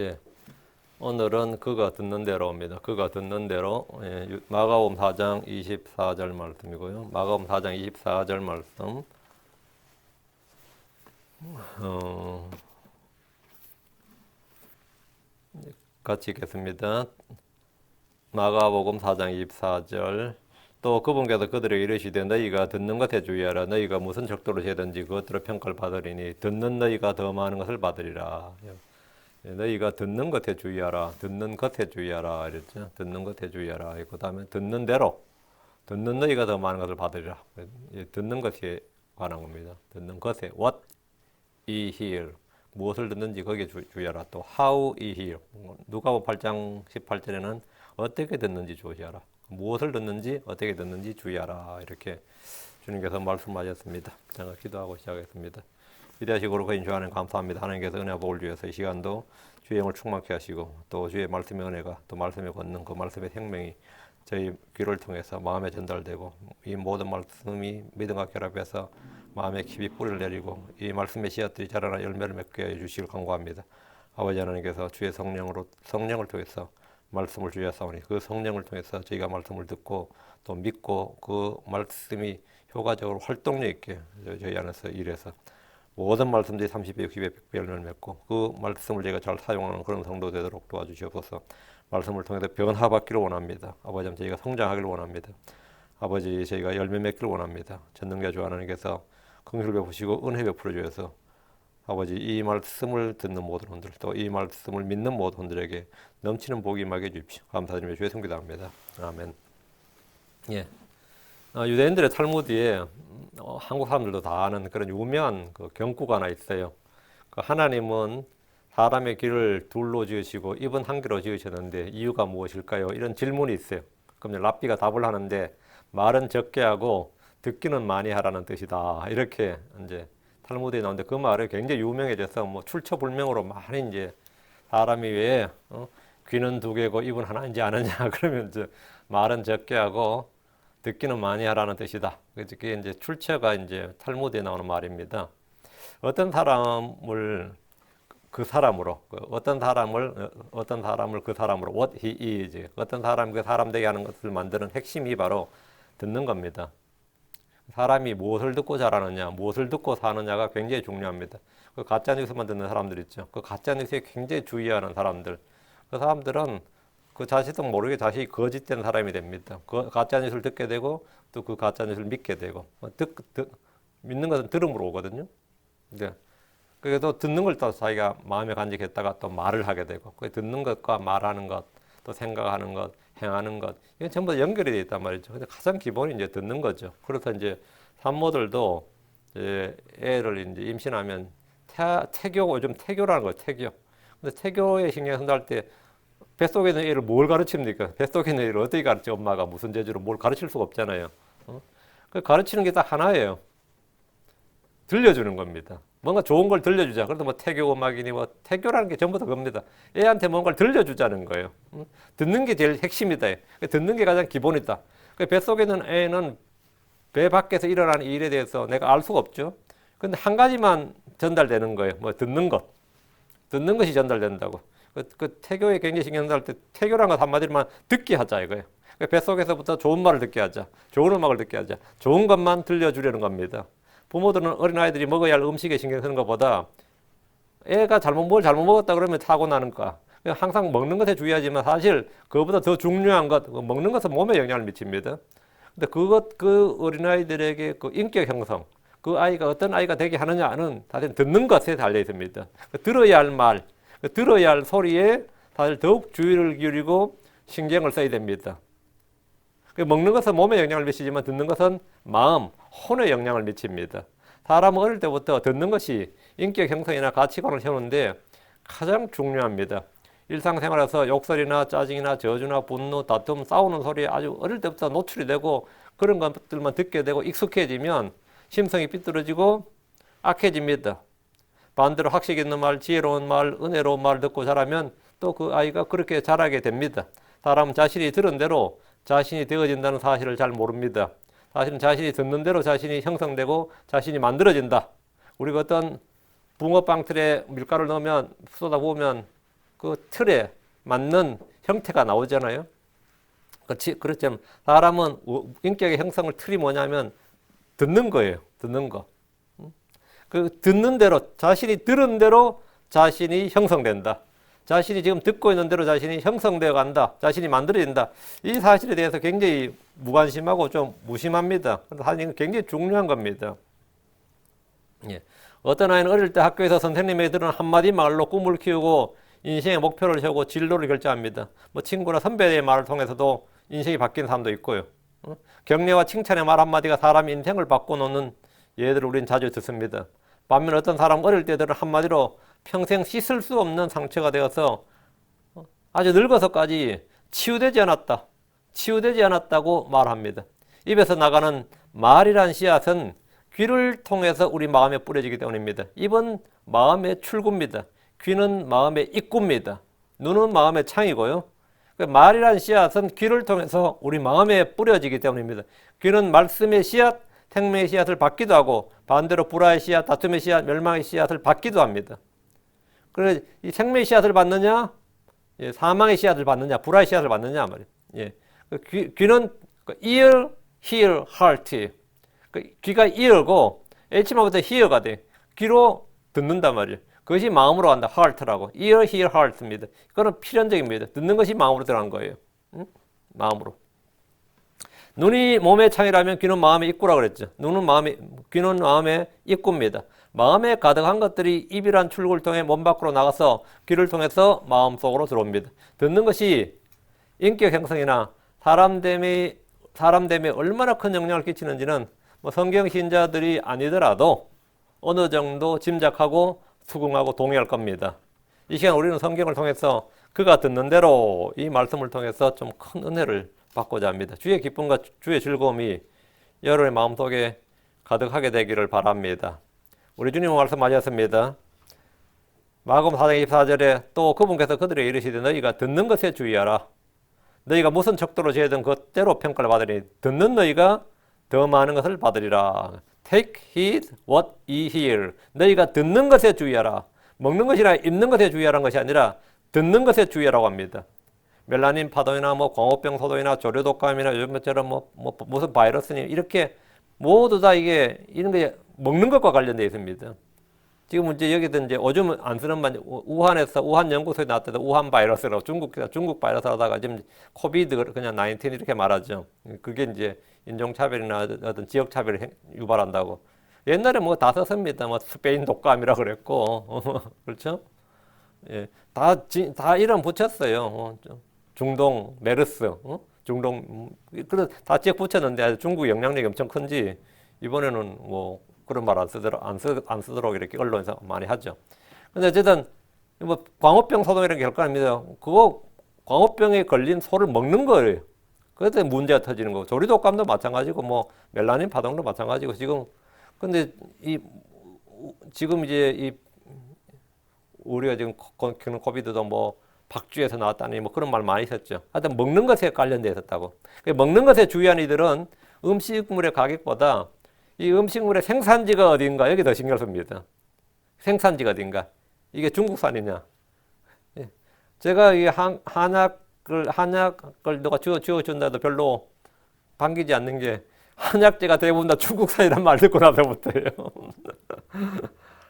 예, 오늘은 그가 듣는 대로입니다. 그가 듣는 대로 마가복음 4장 24절 말씀이고요. 마가복음 4장 24절 말씀 같이 읽겠습니다. 마가복음 4장 24절 또 그분께서 그들에게 이르시되 너희가 듣는 것에 주의하라. 너희가 무슨 척도로 재든지 그것들을 평가를 받으리니 듣는 너희가 더 많은 것을 받으리라. 너희가 듣는 것에 주의하라. 듣는 것에 주의하라. 이랬죠. 듣는 것에 주의하라. 그 다음에 듣는 대로 듣는 너희가 더 많은 것을 받으리라. 듣는 것에 관한 겁니다. 듣는 것에 what ye hear 무엇을 듣는지 거기에 주의하라. 또 how ye hear 누가복음 8장 18절에는 어떻게 듣는지 주의하라. 무엇을 듣는지 어떻게 듣는지 주의하라. 이렇게 주님께서 말씀하셨습니다. 제가 기도하고 시작했습니다. 위대하시고 거인 주 하나님 감사합니다. 하나님께서 은혜와 복을 주셔서 이 시간도 주의 영을 충만케 하시고 또 주의 말씀의 은혜가 또 말씀에 걷는 그 말씀의 생명이 저희 귀를 통해서 마음에 전달되고 이 모든 말씀이 믿음과 결합해서 마음에 깊이 뿌리를 내리고 이 말씀의 씨앗들이 자라나 열매를 맺게 해주시길 간구합니다. 아버지 하나님께서 주의 성령을 통해서 말씀을 주셨사오니 그 성령을 통해서 저희가 말씀을 듣고 또 믿고 그 말씀이 효과적으로 활동력 있게 저희 안에서 일해서 모든 말씀들이 30배, 60배, 100배 열매를 맺고 그 말씀을 저희가 잘 사용하는 그런 성도 되도록 도와주시옵소서. 말씀을 통해서 변화받기를 원합니다. 아버지 저희가 성장하기를 원합니다. 아버지 저희가 열매 맺기를 원합니다. 전능자 주 하나님께서 긍휼 베푸시고 은혜 베풀어 주셔서 아버지 이 말씀을 듣는 모든 분들 또 이 말씀을 믿는 모든 분들에게 넘치는 복이 임하게 해주십시오. 감사드리며 주의 성기 답니다. 아멘. 예. 유대인들의 탈무드에 한국 사람들도 다 아는 그런 유명한 그 경구가 하나 있어요. 그 하나님은 사람의 길을 둘로 지으시고 입은 한 개로 지으셨는데 이유가 무엇일까요? 이런 질문이 있어요. 그럼 랍비가 답을 하는데 말은 적게 하고 듣기는 많이 하라는 뜻이다. 이렇게 이제 탈무드에 나오는데 그 말이 굉장히 유명해져서 뭐 출처불명으로 많이 이제 사람이 왜 귀는 두 개고 입은 하나인지 아느냐 그러면 이제 말은 적게 하고 듣기는 많이 하라는 뜻이다. 그게 이제 출처가 이제 탈무드에 나오는 말입니다. 어떤 사람을 그 사람으로, 어떤 사람을 그 사람으로, what he is, 어떤 사람이 그 사람 되게 하는 것을 만드는 핵심이 바로 듣는 겁니다. 사람이 무엇을 듣고 자라느냐, 무엇을 듣고 사느냐가 굉장히 중요합니다. 그 가짜 뉴스만 듣는 사람들 있죠. 그 가짜 뉴스에 굉장히 주의하는 사람들, 그 사람들은 그 자신도 모르게 자신이 거짓된 사람이 됩니다. 그 가짜 뉴스를 듣게 되고 또 그 가짜 뉴스를 믿게 되고 믿는 것은 들음으로 오거든요. 네. 그래도 듣는 걸 또 자기가 마음에 간직했다가 또 말을 하게 되고 그 듣는 것과 말하는 것, 또 생각하는 것, 행하는 것 이건 전부 다 연결이 되어 있단 말이죠. 근데 가장 기본이 이제 듣는 거죠. 그래서 이제 산모들도 이제 애를 이제 임신하면 태교 요즘 태교라는 거예요. 태교. 근데 태교에 신경 쓴다할 때 뱃속에 있는 애를 뭘 가르칩니까? 뱃속에 있는 애를 어떻게 가르쳐? 엄마가 무슨 재주로 뭘 가르칠 수가 없잖아요. 그 가르치는 게 딱 하나예요. 들려주는 겁니다. 뭔가 좋은 걸 들려주자. 그래도 뭐 태교 음악이니 뭐 태교라는 게 전부 다 그겁니다. 애한테 뭔가를 들려주자는 거예요. 듣는 게 제일 핵심이다. 듣는 게 가장 기본이다. 뱃속에 있는 애는 배 밖에서 일어나는 일에 대해서 내가 알 수가 없죠. 근데 한 가지만 전달되는 거예요. 뭐 듣는 것. 듣는 것이 전달된다고. 그 태교에 굉장히 신경 쓸 때 태교라는 것 한마디로만 듣게 하자 이거예요. 뱃속에서부터 좋은 말을 듣게 하자. 좋은 음악을 듣게 하자. 좋은 것만 들려주려는 겁니다. 부모들은 어린아이들이 먹어야 할 음식에 신경 쓰는 것보다 애가 뭘 잘못 먹었다 그러면 사고 나는 거야. 항상 먹는 것에 주의하지만 사실 그것보다 더 중요한 것, 먹는 것은 몸에 영향을 미칩니다. 근데 그 어린아이들에게 그 인격 형성, 그 아이가 어떤 아이가 되게 하느냐는 사실 듣는 것에 달려 있습니다. 들어야 할 말, 들어야 할 소리에 사실 더욱 주의를 기울이고 신경을 써야 됩니다. 먹는 것은 몸에 영향을 미치지만 듣는 것은 마음, 혼에 영향을 미칩니다. 사람은 어릴 때부터 듣는 것이 인격 형성이나 가치관을 세우는데 가장 중요합니다. 일상생활에서 욕설이나 짜증이나 저주나 분노, 다툼, 싸우는 소리에 아주 어릴 때부터 노출이 되고 그런 것들만 듣게 되고 익숙해지면 심성이 삐뚤어지고 악해집니다. 반대로 학식 있는 말, 지혜로운 말, 은혜로운 말 듣고 자라면 또 그 아이가 그렇게 자라게 됩니다. 사람은 자신이 들은 대로 자신이 되어진다는 사실을 잘 모릅니다. 사실은 자신이 듣는 대로 자신이 형성되고 자신이 만들어진다. 우리가 어떤 붕어빵 틀에 밀가루를 넣으면 쏟아부으면 그 틀에 맞는 형태가 나오잖아요. 그렇죠. 사람은 인격의 형성을 틀이 뭐냐면 듣는 거예요. 듣는 거. 그 듣는 대로 자신이 들은 대로 자신이 형성된다. 자신이 지금 듣고 있는 대로 자신이 형성되어 간다. 자신이 만들어진다. 이 사실에 대해서 굉장히 무관심하고 좀 무심합니다. 사실 굉장히 중요한 겁니다. 예. 어떤 아이는 어릴 때 학교에서 선생님에게 들은 한마디 말로 꿈을 키우고 인생의 목표를 세우고 진로를 결정합니다. 뭐 친구나 선배의 말을 통해서도 인생이 바뀐 사람도 있고요. 격려와 칭찬의 말 한마디가 사람의 인생을 바꿔놓는 예들을 우리는 자주 듣습니다. 반면 어떤 사람 어릴 때 들은 한마디로 평생 씻을 수 없는 상처가 되어서 아주 늙어서까지 치유되지 않았다고 말합니다. 입에서 나가는 말이란 씨앗은 귀를 통해서 우리 마음에 뿌려지기 때문입니다. 입은 마음의 출구입니다. 귀는 마음의 입구입니다. 눈은 마음의 창이고요. 말이란 씨앗은 귀를 통해서 우리 마음에 뿌려지기 때문입니다. 귀는 말씀의 씨앗, 생명의 씨앗을 받기도 하고 반대로 불화의 씨앗, 다툼의 씨앗, 멸망의 씨앗을 받기도 합니다. 그래서 이 생명의 씨앗을 받느냐, 사망의 씨앗을 받느냐, 불화의 씨앗을 받느냐 말이에요. 예. 귀는 ear, hear, heart. 귀가 ear고 H만부터 hear가 돼. 귀로 듣는단 말이에요. 그것이 마음으로 간다. heart라고. ear, hear, heart입니다. 이거는 필연적입니다. 듣는 것이 마음으로 들어간 거예요. 마음으로. 눈이 몸의 창이라면 귀는 마음의 입구라 그랬죠. 귀는 마음의 입구입니다. 마음에 가득한 것들이 입이란 출구를 통해 몸 밖으로 나가서 귀를 통해서 마음속으로 들어옵니다. 듣는 것이 인격 형성이나 사람됨에 얼마나 큰 영향을 끼치는지는 뭐 성경 신자들이 아니더라도 어느 정도 짐작하고 수긍하고 동의할 겁니다. 이 시간 우리는 성경을 통해서 그가 듣는 대로 이 말씀을 통해서 좀 큰 은혜를 받고자 합니다. 주의 기쁨과 주의 즐거움이 여러분의 마음속에 가득하게 되기를 바랍니다. 우리 주님의 말씀하셨습니다. 마가복음 4장 24절에 또 그분께서 그들에게 이르시되 너희가 듣는 것에 주의하라. 너희가 무슨 척도로 죄든 그대로 평가를 받으리니 듣는 너희가 더 많은 것을 받으리라. Take heed what ye hear. 너희가 듣는 것에 주의하라. 먹는 것이나 입는 것에 주의하라는 것이 아니라 듣는 것에 주의하라고 합니다. 멜라닌 파동이나 뭐 광우병 소동이나 조류 독감이나 요즘처럼 무슨 바이러스니 이렇게 모두 다 이게 이런 게 먹는 것과 관련되어 있습니다. 지금 이제 여기도 이제 오줌 안 쓰는 말 우한에서 우한 연구소에 나왔다 우한 바이러스라고 중국 바이러스 하다가 지금 코비드 그냥 19 이렇게 말하죠. 그게 이제 인종차별이나 어떤 지역차별을 유발한다고. 옛날에 뭐 다 썼습니다. 뭐 스페인 독감이라 그랬고 그렇죠? 예, 다 이름 붙였어요. 중동 메르스, 중동 그런 다 지역 붙였는데 중국 영향력이 엄청 큰지 이번에는 뭐 그런 말 안 쓰도록 이렇게 언론에서 많이 하죠. 근데 어쨌든 뭐 광우병 소동이라는 게 혈관입니다. 그거 광우병에 걸린 소를 먹는 거예요. 그때 문제가 터지는 거고 조류독감도 마찬가지고 뭐 멜라닌 파동도 마찬가지고 근데 지금 이제 우리가 지금 코비드도 뭐 박쥐에서 나왔다니 뭐 그런 말 많이 있었죠. 하여튼 먹는 것에 관련되어 있었다고. 먹는 것에 주의하는 이들은 음식물의 가격보다 이 음식물의 생산지가 어딘가 여기 더 신경 씁니다. 생산지가 어딘가. 이게 중국산이냐. 예. 제가 이 한약을 누가 주워준다 해도 별로 반기지 않는 게 한약재가 대부분 다 중국산이란 말 듣고 나서부터예요.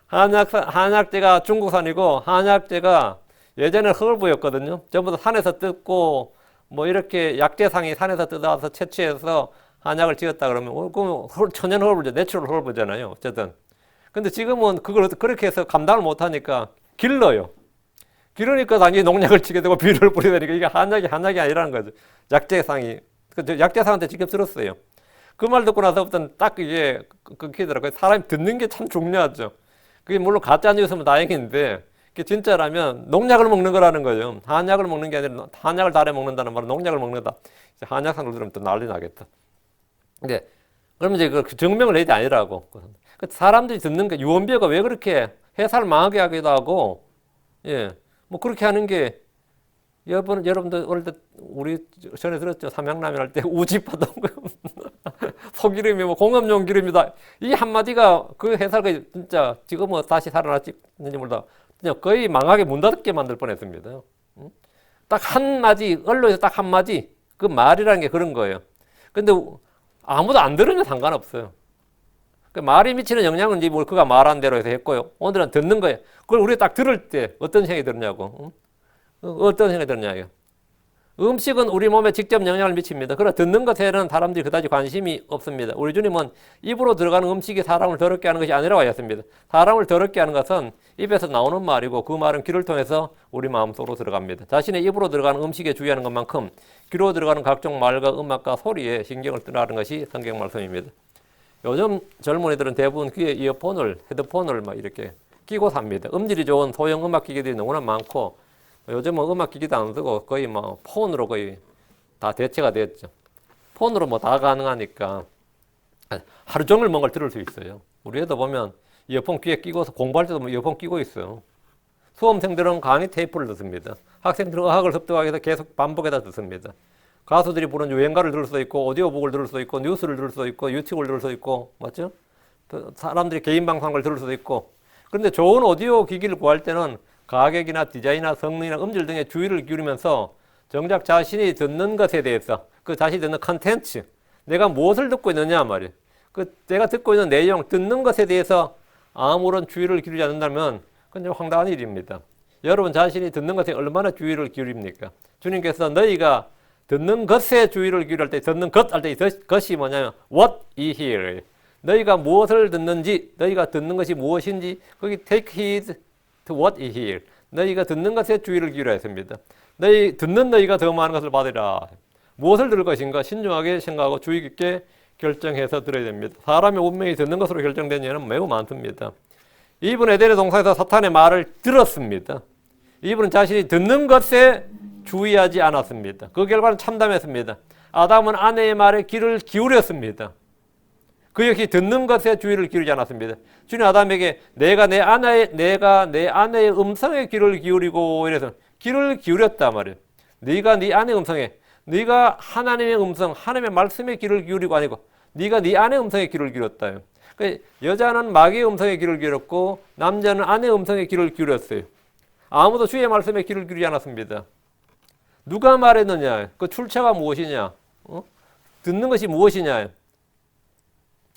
한약재가 중국산이고 한약재가 예전에 허브였거든요. 전부 다 산에서 뜯고 뭐 이렇게 약재상이 산에서 뜯어와서 채취해서 한약을 지었다 그러면 그럼 천연 허브죠. 내추럴 허브잖아요. 어쨌든. 근데 지금은 그걸 그렇게 해서 감당을 못 하니까 길러요. 기르니까 당연히 농약을 치게 되고 비료를 뿌리게 되니까 이게 한약이 아니라는 거죠. 약재상이. 약재상한테 직접 들었어요. 그 말 듣고 나서부터는 딱 이게 끊기더라고요. 사람이 듣는 게 참 중요하죠. 그게 물론 가짜 뉴스면 다행인데 그게 진짜라면 농약을 먹는 거라는 거죠. 한약을 먹는 게 아니라 한약을 달에 먹는다는 말은 농약을 먹는다. 한약상을 들으면 또 난리 나겠다. 근데 그러면 이제 그 증명을 해야 돼 아니라고. 사람들이 듣는 게 유언비어가 왜 그렇게 회사를 망하게 하기도 하고 뭐 그렇게 하는 게 여러분들 어릴 때 우리 전에 들었죠. 삼양라면 할 때 우집하던 거 소기름이 뭐 공업용 기름이다. 이 한마디가 그 회사가 진짜 지금 뭐 다시 살아났는지 몰라 그냥 거의 망하게 문 닫게 만들 뻔했습니다. 딱 한마디, 언론에서 딱 한마디, 그 말이라는 게 그런 거예요. 근데 아무도 안 들으면 상관없어요. 그 말이 미치는 영향은 뭐 그가 말한 대로 해서 했고요. 오늘은 듣는 거예요. 그걸 우리가 딱 들을 때 어떤 생각이 들냐고. 어떤 생각이 들냐고요. 음식은 우리 몸에 직접 영향을 미칩니다. 그러나 듣는 것에는 사람들이 그다지 관심이 없습니다. 우리 주님은 입으로 들어가는 음식이 사람을 더럽게 하는 것이 아니라고 하셨습니다. 사람을 더럽게 하는 것은 입에서 나오는 말이고 그 말은 귀를 통해서 우리 마음속으로 들어갑니다. 자신의 입으로 들어가는 음식에 주의하는 것만큼 귀로 들어가는 각종 말과 음악과 소리에 신경을 쓰라는 것이 성경 말씀입니다. 요즘 젊은이들은 대부분 귀에 이어폰을, 헤드폰을 막 이렇게 끼고 삽니다. 음질이 좋은 소형 음악 기기들이 너무나 많고 요즘은 음악 기기도 안 쓰고 거의 뭐 폰으로 거의 다 대체가 됐죠. 폰으로 뭐 다 가능하니까 하루 종일 뭔가를 들을 수 있어요. 우리 애도 보면 이어폰 귀에 끼고서 공부할 때도 뭐 이어폰 끼고 있어요. 수험생들은 강의 테이프를 듣습니다. 학생들은 의학을 습득하기 위해서 계속 반복해서 듣습니다. 가수들이 부른 유행가를 들을 수 있고 오디오북을 들을 수 있고 뉴스를 들을 수 있고 유튜브를 들을 수 있고 맞죠? 사람들이 개인 방송을 들을 수도 있고. 그런데 좋은 오디오 기기를 구할 때는 가격이나 디자인이나 성능이나 음질 등에 주의를 기울이면서 정작 자신이 듣는 것에 대해서 그 자신이 듣는 컨텐츠 내가 무엇을 듣고 있느냐 말이에요. 그 내가 듣고 있는 내용 듣는 것에 대해서 아무런 주의를 기울이지 않는다면 그건 좀 황당한 일입니다. 여러분 자신이 듣는 것에 얼마나 주의를 기울입니까? 주님께서 너희가 듣는 것에 주의를 기울일 때 듣는 것 할 때 것이 뭐냐면 what ye hear. 너희가 무엇을 듣는지 너희가 듣는 것이 무엇인지 거기 take heed to what ye hear. 너희가 듣는 것에 주의를 기울여야 했습니다. 듣는 너희가 더 많은 것을 받으라. 무엇을 들을 것인가 신중하게 생각하고 주의 깊게 결정해서 들어야 됩니다. 사람의 운명이 듣는 것으로 결정된 예는 매우 많습니다. 이분 에덴의 동산에서 사탄의 말을 들었습니다. 이분은 자신이 듣는 것에 주의하지 않았습니다. 그 결과는 참담했습니다. 아담은 아내의 말에 귀를 기울였습니다. 그 역시 듣는 것에 주의를 기울이지 않았습니다. 주님 아담에게 내가 내 아내의 음성에 귀를 기울이고 이래서 귀를 기울였단 말이에요. 네가 네 아내의 음성에, 네가 하나님의 음성, 하나님의 말씀에 귀를 기울이고 아니고 네가 네 아내의 음성에 귀를 기울였다. 그러니까 여자는 마귀의 음성에 귀를 기울였고 남자는 아내의 음성에 귀를 기울였어요. 아무도 주의 말씀에 귀를 기울이지 않았습니다. 누가 말했느냐? 그 출처가 무엇이냐? 듣는 것이 무엇이냐?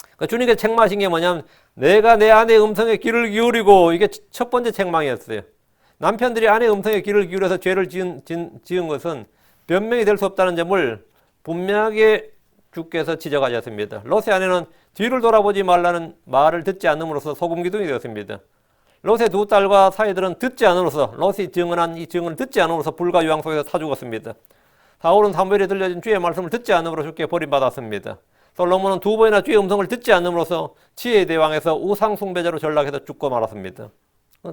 그러니까 주님께서 책망하신 게 뭐냐면 내가 내 아내의 음성에 귀를 기울이고 이게 첫 번째 책망이었어요. 남편들이 아내의 음성에 귀를 기울여서 죄를 지은 것은 변명이 될 수 없다는 점을 분명하게 주께서 지적하셨습니다. 롯의 아내는 뒤를 돌아보지 말라는 말을 듣지 않음으로써 소금 기둥이 되었습니다. 롯의 두 딸과 사이들은 듣지 않음으로써 롯이 증언한 이 증언을 듣지 않음으로써 불과 유황 속에서 타 죽었습니다. 사울은 사무엘에 들려진 주의 말씀을 듣지 않음으로 주께 버림받았습니다. 솔로몬은 두 번이나 주의 음성을 듣지 않음으로써 지혜의 대왕에서 우상 숭배자로 전락해서 죽고 말았습니다.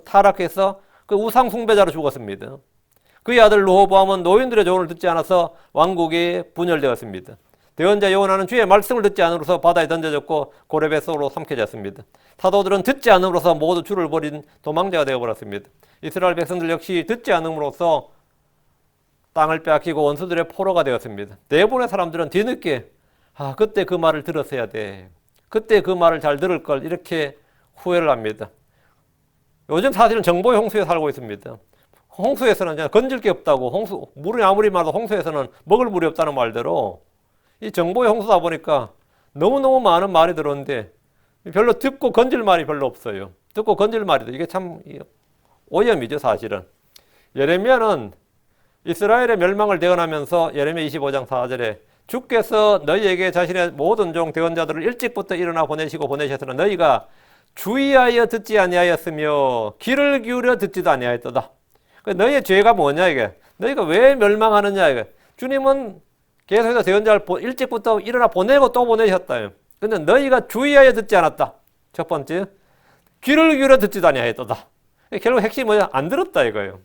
타락해서 그 우상 숭배자로 죽었습니다. 그의 아들 르호보암은 노인들의 조언을 듣지 않아서 왕국이 분열되었습니다. 대언자 요나는 주의 말씀을 듣지 않음으로써 바다에 던져졌고 고레뱃속으로 삼켜졌습니다. 사도들은 듣지 않음으로써 모두 주를 버린 도망자가 되어버렸습니다. 이스라엘 백성들 역시 듣지 않음으로써 땅을 빼앗기고 원수들의 포로가 되었습니다. 대부분의 사람들은 뒤늦게 그때 그 말을 들었어야 돼. 그때 그 말을 잘 들을 걸 이렇게 후회를 합니다. 요즘 사실은 정보의 홍수에 살고 있습니다. 홍수에서는 건질 게 없다고 물이 아무리 많아도 홍수에서는 먹을 물이 없다는 말대로 이 정보의 홍수다 보니까 너무너무 많은 말이 들어오는데 별로 듣고 건질 말이 별로 없어요. 듣고 건질 말이도 이게 참 오염이죠 사실은. 예레미야는 이스라엘의 멸망을 대언하면서 예레미야 25장 4절에 주께서 너희에게 자신의 모든 종 대언자들을 일찍부터 일어나 보내셨으나 너희가 주의하여 듣지 아니하였으며 귀를 기울여 듣지도 아니하였도다. 너희의 죄가 뭐냐 이게. 너희가 왜 멸망하느냐 이게. 주님은 계속해서 대언자를 일찍부터 일어나 보내고 또 보내셨다. 근데 너희가 주의하여 듣지 않았다. 첫 번째, 귀를 기울여 듣지도 아니하였도다. 결국 핵심이 뭐냐? 안 들었다 이거예요.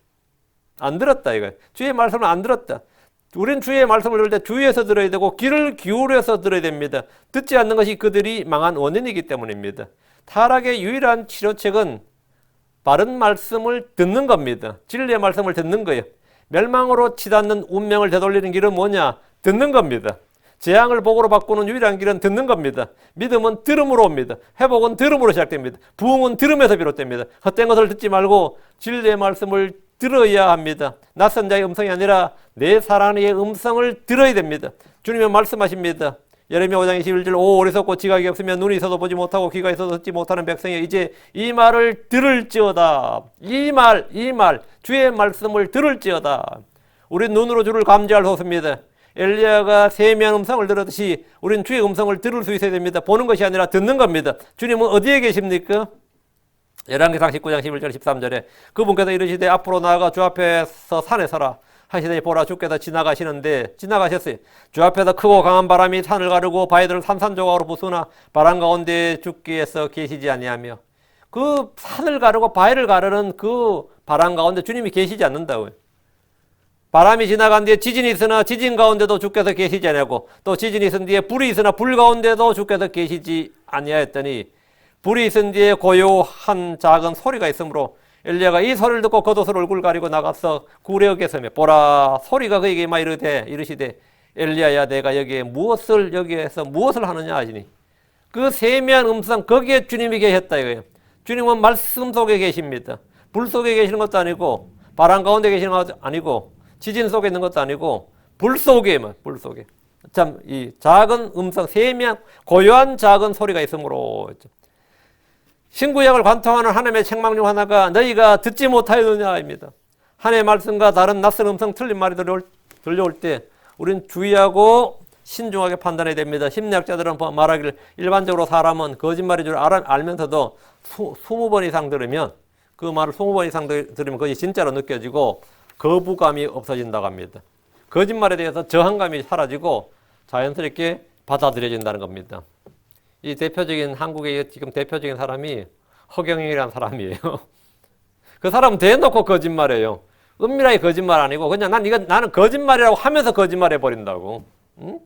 안 들었다 이거예요. 주의 말씀을 안 들었다. 우린 주의 말씀을 들을 때 주의해서 들어야 되고 귀를 기울여서 들어야 됩니다. 듣지 않는 것이 그들이 망한 원인이기 때문입니다. 타락의 유일한 치료책은 바른 말씀을 듣는 겁니다. 진리의 말씀을 듣는 거예요. 멸망으로 치닫는 운명을 되돌리는 길은 뭐냐? 듣는 겁니다. 재앙을 복으로 바꾸는 유일한 길은 듣는 겁니다. 믿음은 들음으로 옵니다. 회복은 들음으로 시작됩니다. 부흥은 들음에서 비롯됩니다. 헛된 것을 듣지 말고 진리의 말씀을 들어야 합니다. 낯선 자의 음성이 아니라 내 사랑하는 이의 음성을 들어야 됩니다. 주님은 말씀하십니다. 예레미야 5장 21절 오 어리석고 지각이 없으면 눈이 있어도 보지 못하고 귀가 있어도 듣지 못하는 백성이 이제 이 말을 들을지어다. 이 말 주의 말씀을 들을지어다. 우리 눈으로 주를 감지할 수 없습니다. 엘리야가 세미한 음성을 들었듯이 우리는 주의 음성을 들을 수 있어야 됩니다. 보는 것이 아니라 듣는 겁니다. 주님은 어디에 계십니까? 열왕기상 19장 11절 13절에 그분께서 이르시되 앞으로 나아가 주 앞에서 산에 서라 하시되 보라 주께서 지나가셨어요. 주 앞에서 크고 강한 바람이 산을 가르고 바위들을 산산조각으로 부수나 바람 가운데 주께서 계시지 아니하며 그 산을 가르고 바위를 가르는 그 바람 가운데 주님이 계시지 않는다고요. 바람이 지나간 뒤에 지진이 있으나 지진 가운데도 주께서 계시지 아니하고 또 지진이 있은 뒤에 불이 있으나 불 가운데도 주께서 계시지 아니하였더니 불이 있은 뒤에 고요한 작은 소리가 있으므로 엘리야가 이 소리를 듣고 겉옷을 얼굴 가리고 나가서 구레역에 서며 보라 소리가 그에게 막 이르시되 엘리야야 내가 여기에서 무엇을 하느냐 하시니 그 세미한 음성 거기에 주님이 계셨다 이거예요. 주님은 말씀 속에 계십니다. 불 속에 계시는 것도 아니고 바람 가운데 계시는 것도 아니고 지진 속에 있는 것도 아니고 불 속에 참 이 작은 음성 세미한 고요한 작은 소리가 있으므로 신구약을 관통하는 하나님의 책망 중 하나가 너희가 듣지 못하였느냐입니다. 하나님의 말씀과 다른 낯선 음성 틀린 말이 들려올 때 우리는 주의하고 신중하게 판단해야 됩니다. 심리학자들은 말하기를 일반적으로 사람은 거짓말인 줄 알면서도 20번 이상 들으면 그 말을 20번 이상 들으면 그것이 진짜로 느껴지고 거부감이 없어진다고 합니다. 거짓말에 대해서 저항감이 사라지고 자연스럽게 받아들여진다는 겁니다. 이 대표적인 한국의 지금 대표적인 사람이 허경영이라는 사람이에요. 그 사람은 대놓고 거짓말해요. 은밀하게 거짓말 아니고 그냥 나는 거짓말이라고 하면서 거짓말해 버린다고. 응?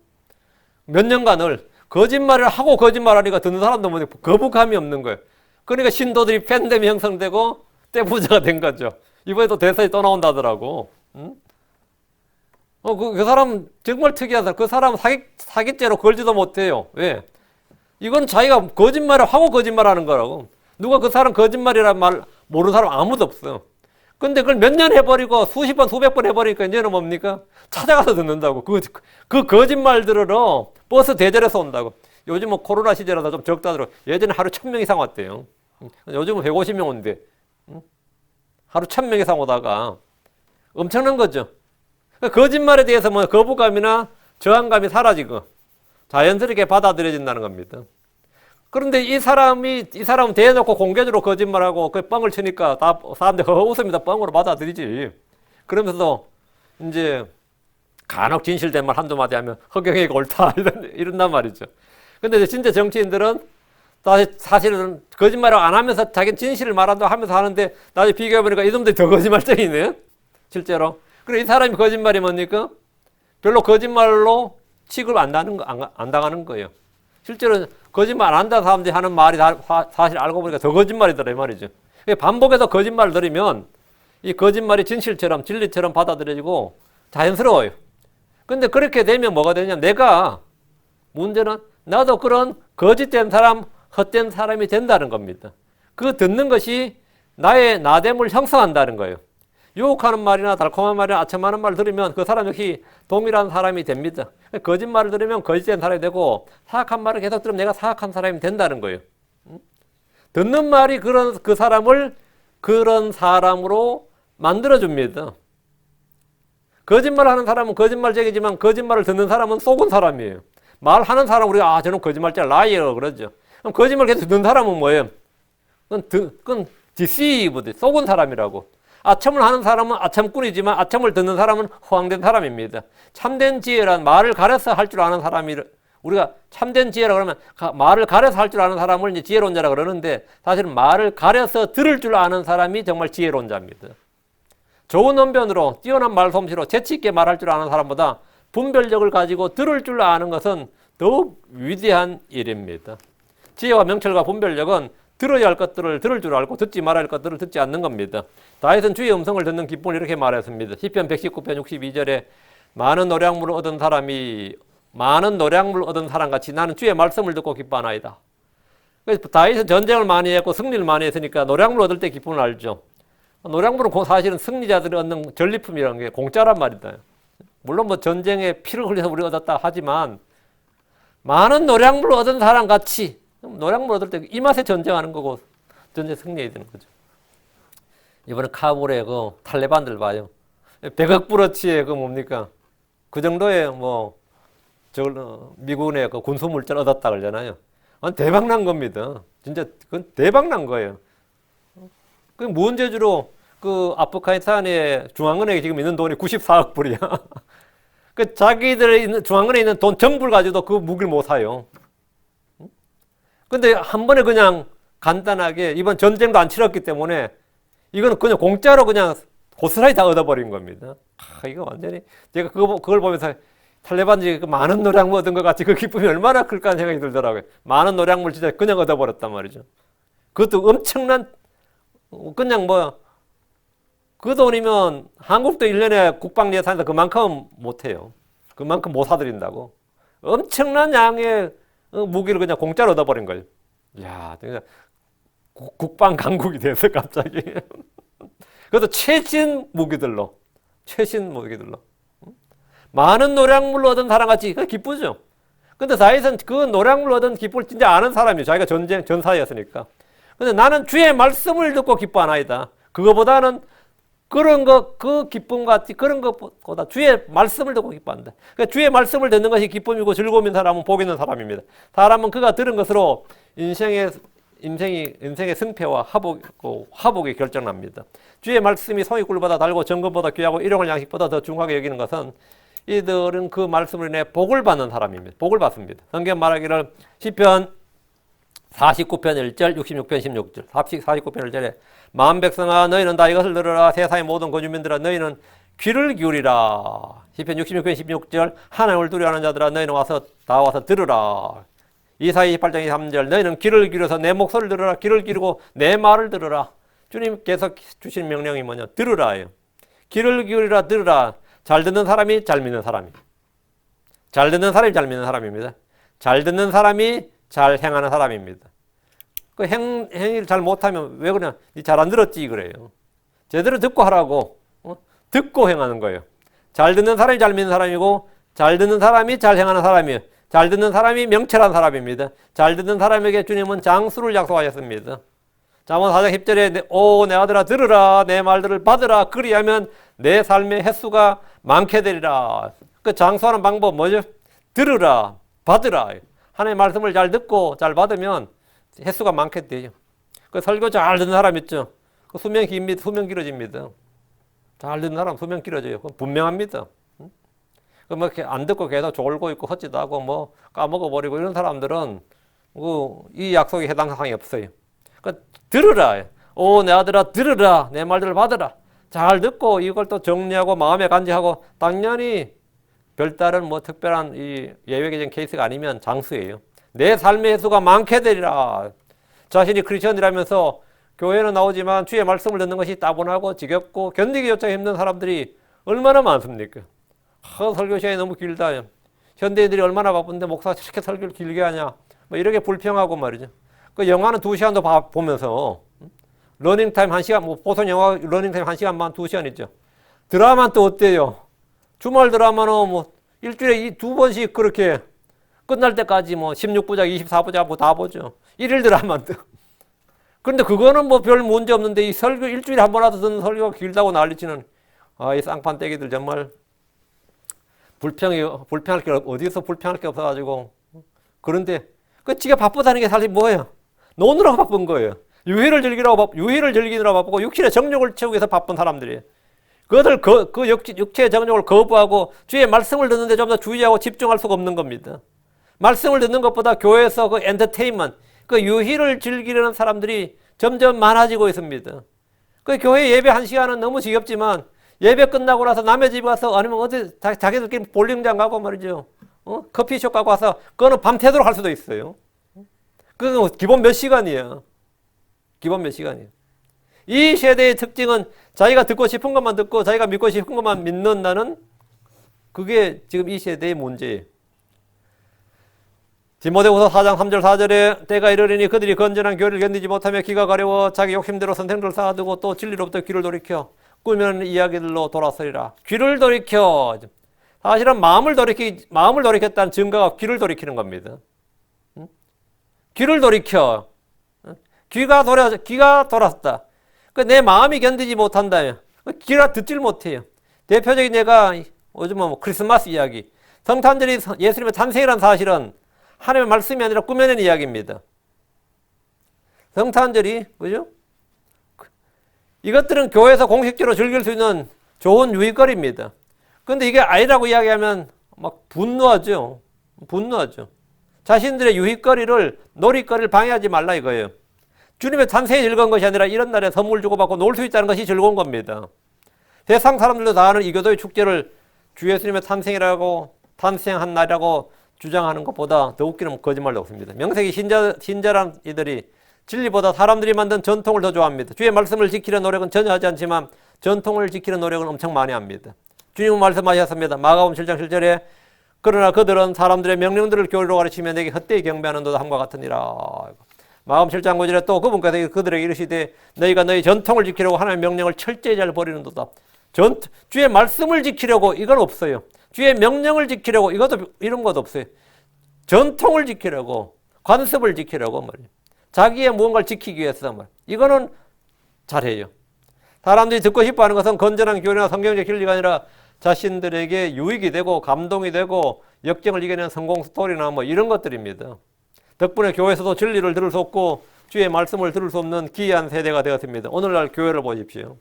몇 년간을 거짓말을 하고 거짓말하니까 듣는 사람도 뭐 거부감이 없는 거예요. 그러니까 신도들이 팬덤이 형성되고 떼부자가 된 거죠. 이번에도 대사에 또 나온다더라고. 응? 그 사람 정말 특이한 사람. 그 사람은 사기죄로 걸지도 못해요. 왜? 이건 자기가 거짓말을 하고 거짓말하는 거라고. 누가 그 사람 거짓말이란 말 모르는 사람 아무도 없어. 근데 그걸 몇 년 해버리고 수십 번 수백 번 해버리니까 이제는 뭡니까? 찾아가서 듣는다고. 그 거짓말 들으러 버스 대절해서 온다고. 요즘은 코로나 시절이라서 좀 적다더라고. 예전에 하루 1000명 이상 왔대요. 요즘은 150명 온대. 하루 1000명 이상 오다가 엄청난 거죠. 거짓말에 대해서 뭐 거부감이나 저항감이 사라지고 자연스럽게 받아들여진다는 겁니다. 그런데 이 사람은 대놓고 공개적으로 거짓말하고 그 뻥을 치니까 다 사람들이 웃습니다. 뻥으로 받아들이지. 그러면서도 이제 간혹 진실된 말 한두 마디 하면 허경영이가 옳다 이런단 말이죠. 근데 진짜 정치인들은 사실은 거짓말을 안 하면서 자기는 진실을 말한다고 하면서 하는데 나중에 비교해보니까 이놈들이 더 거짓말쟁이네. 실제로. 그래 이 사람이 거짓말이 뭡니까? 별로 거짓말로 취급 안 당하는 거예요. 실제로 거짓말 안 한다는 사람들이 하는 말이 사실 알고 보니까 더 거짓말이더라 이 말이죠. 반복해서 거짓말을 들으면 이 거짓말이 진실처럼 진리처럼 받아들여지고 자연스러워요. 근데 그렇게 되면 뭐가 되냐? 문제는 나도 그런 거짓된 사람, 헛된 사람이 된다는 겁니다. 그 듣는 것이 나의 나됨을 형성한다는 거예요. 유혹하는 말이나 달콤한 말이나 아첨하는 말을 들으면 그 사람 역시 동일한 사람이 됩니다. 거짓말을 들으면 거짓된 사람이 되고 사악한 말을 계속 들으면 내가 사악한 사람이 된다는 거예요. 듣는 말이 그 사람을 그런 사람으로 만들어줍니다. 거짓말하는 사람은 거짓말쟁이지만 거짓말을 듣는 사람은 속은 사람이에요. 말하는 사람 우리가 저는 거짓말쟁이 라이어 그러죠. 그럼 거짓말 계속 듣는 사람은 뭐예요? 그건 deceive, 속은 사람이라고. 아첨을 하는 사람은 아첨꾼이지만 아첨을 듣는 사람은 허황된 사람입니다. 참된 지혜란 말을 가려서 할 줄 아는 사람이 우리가 참된 지혜라 그러면 말을 가려서 할 줄 아는 사람을 이제 지혜론자라 그러는데 사실은 말을 가려서 들을 줄 아는 사람이 정말 지혜론자입니다. 좋은 언변으로 뛰어난 말솜씨로 재치 있게 말할 줄 아는 사람보다 분별력을 가지고 들을 줄 아는 것은 더욱 위대한 일입니다. 지혜와 명철과 분별력은 들어야 할 것들을 들을 줄 알고 듣지 말아야 할 것들을 듣지 않는 겁니다. 다윗은 주의 음성을 듣는 기쁨을 이렇게 말했습니다. 시편 119편 62절에 많은 노량물을 얻은 사람이 많은 노량물 얻은 사람같이 나는 주의 말씀을 듣고 기뻐하나이다. 그래서 다윗은 전쟁을 많이 했고 승리를 많이 했으니까 노량물 얻을 때 기쁨을 알죠. 노량물은 사실은 승리자들이 얻는 전리품이라는 게 공짜란 말이다. 물론 뭐 전쟁에 피를 흘려서 우리가 얻었다 하지만 많은 노량물 얻은 사람 같이 노량물 얻을 때 이 맛에 전쟁하는 거고 전쟁 승리해야 되는 거죠. 이번에 카불의 그 탈레반들 봐요. 100억 불어치의 그 뭡니까? 그 정도의 뭐 미군의 그 군수 물질 얻었다 그러잖아요. 대박 난 겁니다. 진짜 그건 대박 난 거예요. 그 문제주로 그 아프가니스탄의 중앙은행에 지금 있는 돈이 94억 불이야. 그 자기들의 있는 중앙은행에 있는 돈 전부를 가지고도 그 무기를 못 사요. 근데 한 번에 그냥 간단하게 이번 전쟁도 안 치렀기 때문에 이거는 그냥 공짜로 그냥 고스란히 다 얻어버린 겁니다. 이거 완전히 제가 그걸 보면서 탈레반이 그 많은 노량물 얻은 것 같이 그 기쁨이 얼마나 클까 하는 생각이 들더라고요. 많은 노량물 진짜 그냥 얻어버렸단 말이죠. 그것도 엄청난 그냥 뭐 그 돈이면 한국도 1년에 국방 예산에서 그만큼 못해요. 그만큼 못 사드린다고. 엄청난 양의 무기를 그냥 공짜로 얻어버린 거예요. 이야, 진짜 국방 강국이 돼서 갑자기. 그래서 최신 무기들로. 많은 노량물로 얻은 사람같이 기쁘죠. 근데 다윗은 그 노량물로 얻은 기쁨을 진짜 아는 사람이에요. 자기가 전사였으니까. 근데 나는 주의 말씀을 듣고 기뻐하나이다. 그거보다는 그런 그 기쁨 같이 그런 것보다 주의 말씀을 듣고 기뻐한다. 그러니까 주의 말씀을 듣는 것이 기쁨이고 즐거움인 사람은 복 있는 사람입니다. 사람은 그가 들은 것으로 인생의 승패와 화복이 결정납니다. 주의 말씀이 송이꿀보다 달고 정금보다 귀하고 일용할 양식보다 더 중하게 여기는 것은 이들은 그 말씀으로 인해 복을 받는 사람입니다. 복을 받습니다. 성경 말하기를 시편 49편 1절, 66편 16절, 49편 1절에 마음 백성아 너희는 다 이것을 들으라. 세상의 모든 거주민들아 너희는 귀를 기울이라. 시편 66편 16절 하나님을 두려워하는 자들아 너희는 다 와서 들으라. 이사야 28장 3절 너희는 귀를 기울여서 내 목소리를 들으라. 귀를 기울이고 내 말을 들으라. 주님께서 주신 명령이 뭐냐? 들으라예요. 귀를 기울이라 들으라. 잘 듣는 사람이 잘 믿는 사람이. 잘 듣는 사람이 잘 믿는 사람입니다. 잘 듣는 사람이 잘 행하는 사람입니다. 그 행위를 잘 못하면 왜 그러냐? 니 잘 안 들었지 그래요. 제대로 듣고 하라고. 듣고 행하는 거예요. 잘 듣는 사람이 잘 믿는 사람이고 잘 듣는 사람이 잘 행하는 사람이에요. 잘 듣는 사람이 명철한 사람입니다. 잘 듣는 사람에게 주님은 장수를 약속하셨습니다. 잠언 4장 10절에 오 내 아들아 들으라 내 말들을 받으라 그리하면 내 삶의 횟수가 많게 되리라. 그 장수하는 방법 뭐죠? 들으라 받으라. 하나님의 말씀을 잘 듣고 잘 받으면 횟수가 많게 돼요. 그 설교 잘 듣는 사람 있죠? 그 수명 깁니다. 수명 길어집니다. 잘 듣는 사람 수명 길어져요. 그건 분명합니다. 그 뭐 이렇게 안 듣고 계속 졸고 있고 헛짓도 하고 뭐 까먹어버리고 이런 사람들은 이 약속에 해당 사항이 없어요. 그 들으라. 오 내 아들아 들으라 내 말들을 받으라. 잘 듣고 이걸 또 정리하고 마음에 간직하고 당연히 별다른 뭐 특별한 이 예외적인 케이스가 아니면 장수예요. 내 삶의 횟수가 많게 되리라. 자신이 크리스천이라면서 교회는 나오지만 주의 말씀을 듣는 것이 따분하고 지겹고 견디기조차 힘든 사람들이 얼마나 많습니까? 설교 시간이 너무 길다. 현대인들이 얼마나 바쁜데 목사가 저렇게 설교를 길게 하냐. 뭐 이렇게 불평하고 말이죠. 그 영화는 2시간도 보면서 러닝타임 1시간, 뭐 보통 영화 러닝타임 1시간 반, 2시간 있죠. 드라마는 또 어때요? 주말 드라마는 뭐 일주일에 2번씩 그렇게 끝날 때까지 뭐 16부작, 24부작 뭐 다 보죠. 일일 드라마인데. 그런데 그거는 뭐 별 문제 없는데 이 설교 일주일에 한 번 하도 듣는 설교가 길다고 난리치는 이 쌍판떼기들 정말 불평할 게 어디서 불평할 게 없어가지고. 그런데 그 지가 바쁘다는 게 사실 뭐예요? 노느라고 바쁜 거예요. 유희를 즐기느라 바쁘고 육신의 정욕을 채우기 위해서 바쁜 사람들이에요. 그들 그 육체의 정욕을 거부하고 주의 말씀을 듣는데 좀 더 주의하고 집중할 수가 없는 겁니다. 말씀을 듣는 것보다 교회에서 그 엔터테인먼트, 그 유희를 즐기려는 사람들이 점점 많아지고 있습니다. 그 교회 예배 1시간은 너무 지겹지만 예배 끝나고 나서 남의 집에 가서 아니면 어디 자기들끼리 볼링장 가고 말이죠. 커피숍 가고 와서 그거는 밤새도록 할 수도 있어요. 그거 기본 몇 시간이에요. 기본 몇 시간이에요. 이 세대의 특징은 자기가 듣고 싶은 것만 듣고 자기가 믿고 싶은 것만 믿는다는 그게 지금 이 세대의 문제예요. 디모데후서 4장 3절 4절에 때가 이르리니 그들이 건전한 교리를 견디지 못하며 귀가 가려워 자기 욕심대로 선생들을 쌓아두고 또 진리로부터 귀를 돌이켜 꾸며는 이야기들로 돌아서리라. 귀를 돌이켜. 사실은 마음을 돌이켰다는 증거가 귀를 돌이키는 겁니다. 귀를 돌이켜. 귀가 돌았다. 내 마음이 견디지 못한다면 귀가 듣질 못해요. 대표적인 예가 요즘 크리스마스 이야기. 성탄절이 예수님의 탄생이라는 사실은 하나님의 말씀이 아니라 꾸며낸 이야기입니다. 성탄절이 그죠? 이것들은 교회에서 공식적으로 즐길 수 있는 좋은 유익거리입니다. 그런데 이게 아니라고 이야기하면 막 분노하죠. 자신들의 유익거리를, 놀이거리를 방해하지 말라 이거예요. 주님의 탄생이 즐거운 것이 아니라 이런 날에 선물 주고받고 놀 수 있다는 것이 즐거운 겁니다. 세상 사람들도 다 아는 이교도의 축제를 주 예수님의 탄생이라고, 탄생한 날이라고 주장하는 것보다 더 웃기는 거짓말도 없습니다. 명색이 신자란 이들이 진리보다 사람들이 만든 전통을 더 좋아합니다. 주의 말씀을 지키려는 노력은 전혀 하지 않지만 전통을 지키는 노력은 엄청 많이 합니다. 주님은 말씀하셨습니다. 마가복음 7장 7절에 그러나 그들은 사람들의 명령들을 교리로 가르치며 내게 헛되이 경배하는도다 함과 같으니라. 마가복음 7장 9절에 또 그분께서 그들에게 이르시되 너희가 너희 전통을 지키려고 하나님의 명령을 철저히 잘 버리는도다. 주의 말씀을 지키려고 이건 없어요. 주의 명령을 지키려고 이런 것도 없어요. 전통을 지키려고, 관습을 지키려고 말이에요. 자기의 무언가를 지키기 위해서 말이에요. 이거는 잘해요. 사람들이 듣고 싶어하는 것은 건전한 교리나 성경적 진리가 아니라 자신들에게 유익이 되고 감동이 되고 역경을 이겨내는 성공 스토리나 이런 것들입니다. 덕분에 교회에서도 진리를 들을 수 없고 주의 말씀을 들을 수 없는 기이한 세대가 되었습니다. 오늘날 교회를 보십시오.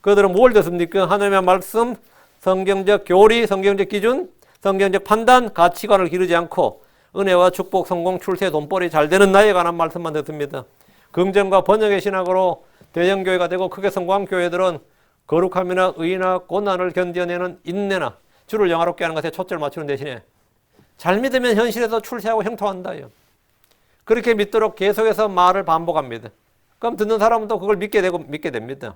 그들은 뭘 듣습니까? 하나님의 말씀, 성경적 교리, 성경적 기준, 성경적 판단, 가치관을 기르지 않고 은혜와 축복, 성공, 출세, 돈벌이 잘 되는 나에 관한 말씀만 듣습니다. 긍정과 번영의 신학으로 대형교회가 되고 크게 성공한 교회들은 거룩함이나 의나 고난을 견뎌내는 인내나 주를 영화롭게 하는 것에 초점을 맞추는 대신에 잘 믿으면 현실에서 출세하고 형통한다요. 그렇게 믿도록 계속해서 말을 반복합니다. 그럼 듣는 사람은 또 그걸 믿게 됩니다.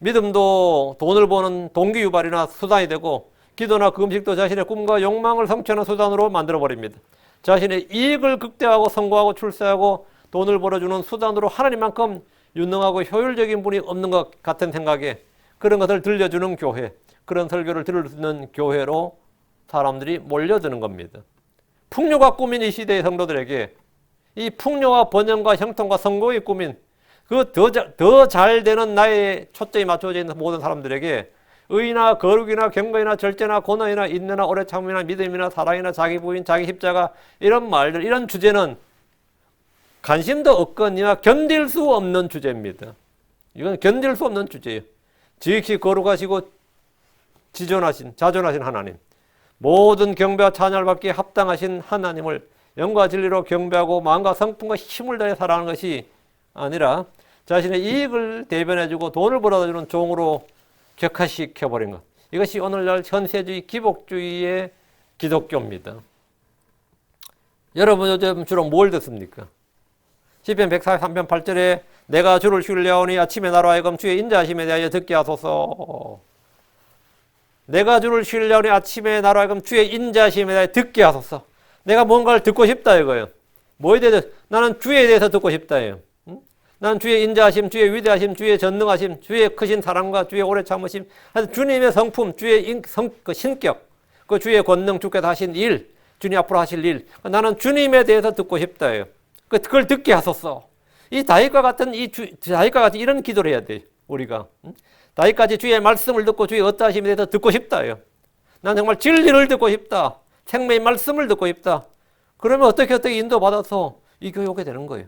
믿음도 돈을 버는 동기 유발이나 수단이 되고 기도나 금식도 자신의 꿈과 욕망을 성취하는 수단으로 만들어버립니다. 자신의 이익을 극대화하고 성공하고 출세하고 돈을 벌어주는 수단으로 하나님만큼 유능하고 효율적인 분이 없는 것 같은 생각에 그런 것을 들려주는 교회, 그런 설교를 듣는 교회로 사람들이 몰려드는 겁니다. 풍요가 꾸민 이 시대의 성도들에게 이 풍요와 번영과 형통과 성공이 꾸민 그 더 잘 되는 나의 초점이 맞춰져 있는 모든 사람들에게 의나 거룩이나 경건이나 절제나 고난이나 인내나 오래 참음이나 믿음이나 사랑이나 자기 부인, 자기 십자가 이런 말들, 이런 주제는 관심도 없거니와 견딜 수 없는 주제입니다. 이건 견딜 수 없는 주제예요. 지극히 거룩하시고 자존하신 하나님, 모든 경배와 찬양을 받기에 합당하신 하나님을 영과 진리로 경배하고 마음과 성품과 힘을 다해 살아가는 것이 아니라 자신의 이익을 대변해주고 돈을 벌어다주는 종으로 격화시켜버린 것. 이것이 오늘날 현세주의, 기복주의의 기독교입니다. 여러분 요즘 주로 뭘 듣습니까? 시편 143편 8절에 내가 주를 신뢰하오니 아침에 나로 하여금 주의 인자하심에 대하여 듣게 하소서. 내가 주를 신뢰하오니 아침에 나로 하여금 주의 인자하심에 대하여 듣게 하소서. 내가 뭔가를 듣고 싶다 이거예요. 뭐에 대해서? 나는 주에 대해서 듣고 싶다예요. 난 주의 인자하심, 주의 위대하심, 주의 전능하심, 주의 크신 사랑과 주의 오래 참으심, 주님의 성품, 주의 신격, 그 주의 권능, 주께서 하신 일, 주님 앞으로 하실 일. 나는 주님에 대해서 듣고 싶다예요. 그걸 듣게 하소서. 이 다윗과 같은 이런 기도를 해야 돼 우리가. 다윗까지 주의 말씀을 듣고 주의 어떠하심에 대해서 듣고 싶다예요. 난 정말 진리를 듣고 싶다. 생명의 말씀을 듣고 싶다. 그러면 어떻게 인도받아서 이 교회 오게 되는 거예요.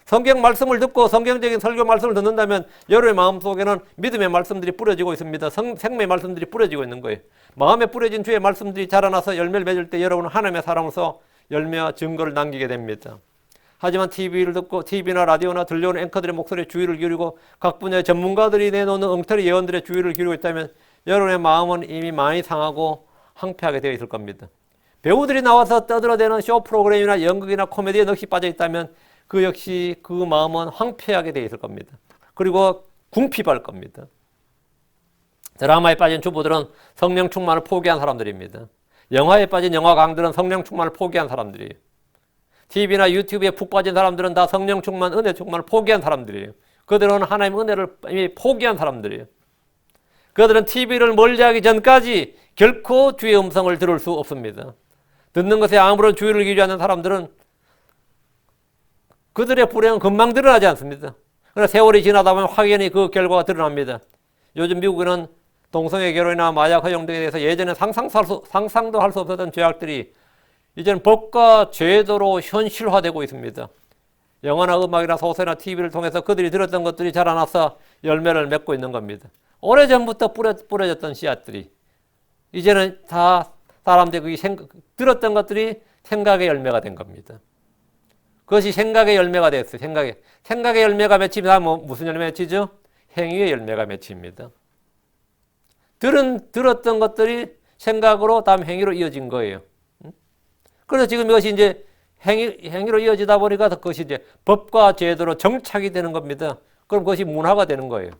성경 말씀을 듣고 성경적인 설교 말씀을 듣는다면 여러분의 마음속에는 믿음의 말씀들이 뿌려지고 있습니다. 생명의 말씀들이 뿌려지고 있는 거예요. 마음에 뿌려진 주의 말씀들이 자라나서 열매를 맺을 때 여러분은 하나님의 사람으로서 열매와 증거를 남기게 됩니다. 하지만 TV나 라디오나 들려오는 앵커들의 목소리에 주의를 기울이고 각 분야의 전문가들이 내놓는 엉터리 예언들의 주의를 기울이고 있다면 여러분의 마음은 이미 많이 상하고 황폐하게 되어 있을 겁니다. 배우들이 나와서 떠들어대는 쇼 프로그램이나 연극이나 코미디에 넋이 빠져 있다면 그 역시 그 마음은 황폐하게 되어 있을 겁니다. 그리고 궁핍할 겁니다. 드라마에 빠진 주부들은 성령 충만을 포기한 사람들입니다. 영화에 빠진 영화 강들은 성령 충만을 포기한 사람들이에요. TV나 유튜브에 푹 빠진 사람들은 다 성령 충만, 은혜 충만을 포기한 사람들이에요. 그들은 하나님의 은혜를 이미 포기한 사람들이에요. 그들은 TV를 멀리하기 전까지 결코 주의 음성을 들을 수 없습니다. 듣는 것에 아무런 주의를 기울이지 않는 사람들은 그들의 불행은 금방 드러나지 않습니다. 그러나 세월이 지나다 보면 확연히 그 결과가 드러납니다. 요즘 미국에는 동성애 결혼이나 마약 허용 등에 대해서 예전에 상상도 할 수 없었던 죄악들이 이제는 법과 제도로 현실화되고 있습니다. 영화나 음악이나 소설이나 TV를 통해서 그들이 들었던 것들이 자라나서 열매를 맺고 있는 겁니다. 오래전부터 뿌려졌던 씨앗들이 이제는 다 사람들이 들었던 것들이 생각의 열매가 된 겁니다. 그것이 생각의 열매가 됐어요. 생각의 열매가 맺히면 무슨 열매 맺히죠? 행위의 열매가 맺힙니다. 들었던 것들이 생각으로 다음 행위로 이어진 거예요. 그래서 지금 이것이 이제 행위로 이어지다 보니까 그것이 이제 법과 제도로 정착이 되는 겁니다. 그럼 그것이 문화가 되는 거예요.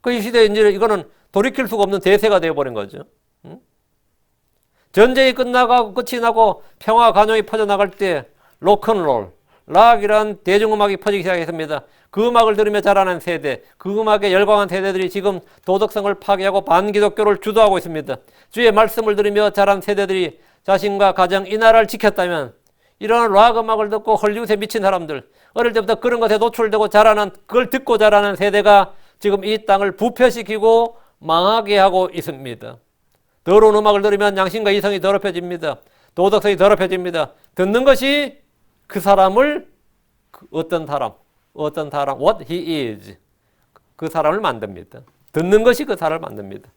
그 시대에 이제 이거는 돌이킬 수가 없는 대세가 되어버린 거죠. 전쟁이 끝이 나고 평화 간용이 퍼져나갈 때 로큰롤, 락이란 대중음악이 퍼지기 시작했습니다. 그 음악을 들으며 자라는 세대, 그 음악에 열광한 세대들이 지금 도덕성을 파괴하고 반기독교를 주도하고 있습니다. 주의 말씀을 들으며 자란 세대들이 자신과 가정, 이 나라를 지켰다면 이런 락 음악을 듣고 헐리우드에 미친 사람들, 어릴 때부터 그런 것에 노출되고 자라는, 그걸 듣고 자라는 세대가 지금 이 땅을 부패시키고 망하게 하고 있습니다. 더러운 음악을 들으면 양심과 이성이 더럽혀집니다. 도덕성이 더럽혀집니다. 듣는 것이 그 사람을 어떤 사람, what he is, 그 사람을 만듭니다. 듣는 것이 그 사람을 만듭니다.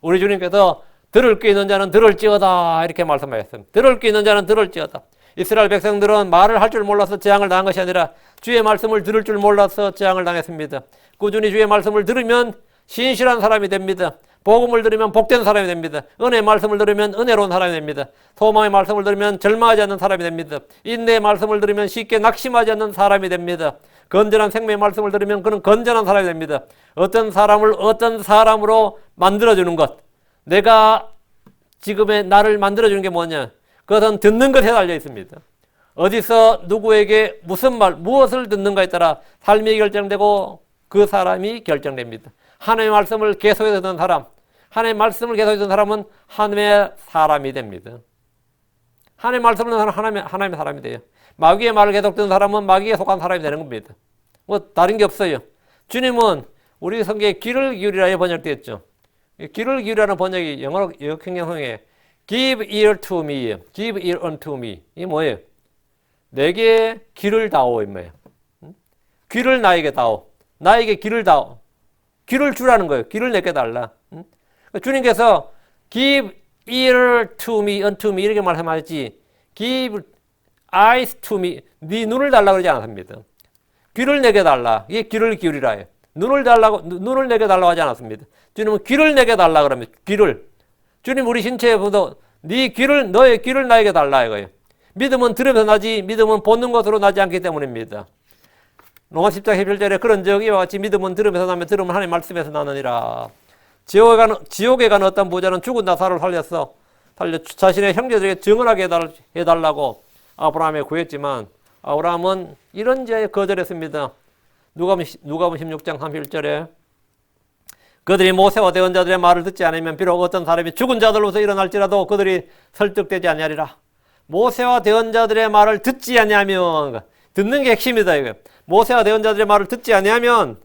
우리 주님께서 들을 게 있는 자는 들을지어다 이렇게 말씀하셨습니다. 들을 게 있는 자는 들을지어다. 이스라엘 백성들은 말을 할 줄 몰라서 재앙을 당한 것이 아니라 주의 말씀을 들을 줄 몰라서 재앙을 당했습니다. 꾸준히 주의 말씀을 들으면 신실한 사람이 됩니다. 복음을 들으면 복된 사람이 됩니다. 은혜의 말씀을 들으면 은혜로운 사람이 됩니다. 소망의 말씀을 들으면 절망하지 않는 사람이 됩니다. 인내의 말씀을 들으면 쉽게 낙심하지 않는 사람이 됩니다. 건전한 생명의 말씀을 들으면 그는 건전한 사람이 됩니다. 어떤 사람을 어떤 사람으로 만들어주는 것, 내가 지금의 나를 만들어주는 게 뭐냐? 그것은 듣는 것에 달려 있습니다. 어디서 누구에게 무슨 말, 무엇을 듣는가에 따라 삶이 결정되고 그 사람이 결정됩니다. 하나님의 말씀을 계속해서 듣는 사람, 하나님의 말씀을 계속해서 듣는 사람은 하나님의 사람이 됩니다. 하나님의 말씀을 듣는 사람은 하나님의 사람이 돼요. 마귀의 말을 계속 듣는 사람은 마귀에 속한 사람이 되는 겁니다. 뭐 다른 게 없어요. 주님은 우리 성경에 귀를 기울이라 번역되었죠. 귀를 기울이라는 번역이 영어로 역행성에 give ear to me, give ear unto me. 이게 뭐예요? 내게 귀를 다오, 임마예요. 귀를 나에게 다오. 나에게 귀를 다오. 귀를 주라는 거예요. 귀를 내게 달라. 주님께서 give ear to me, unto me 이렇게 말씀하셨지 give eyes to me, 네 눈을 달라고 그러지 않았습니다. 귀를 내게 달라. 이게 귀를 기울이라요. 눈을 내게 달라고 하지 않았습니다. 주님은 귀를 내게 달라 그러면 귀를. 주님 우리 신체에 보도 너의 귀를 나에게 달라 이거예요. 믿음은 들으면서 나지 믿음은 보는 것으로 나지 않기 때문입니다. 로마 10장 11절에 그런 적이 와 같이 믿음은 들으면서 나면 들으면 하나님 말씀에서 나느니라. 지옥에 가는 어떤 부자는 죽은 나사로를 살려 자신의 형제들에게 증언하게 해달라고 아브라함에 구했지만 아브라함은 이런 죄에 거절했습니다. 누가복음 16장 31절에 그들이 모세와 대언자들의 말을 듣지 않으면 비록 어떤 사람이 죽은 자들로서 일어날지라도 그들이 설득되지 아니하리라. 모세와 대언자들의 말을 듣지 아니하면, 듣는 게 핵심이다 이거. 모세와 대언자들의 말을 듣지 아니하면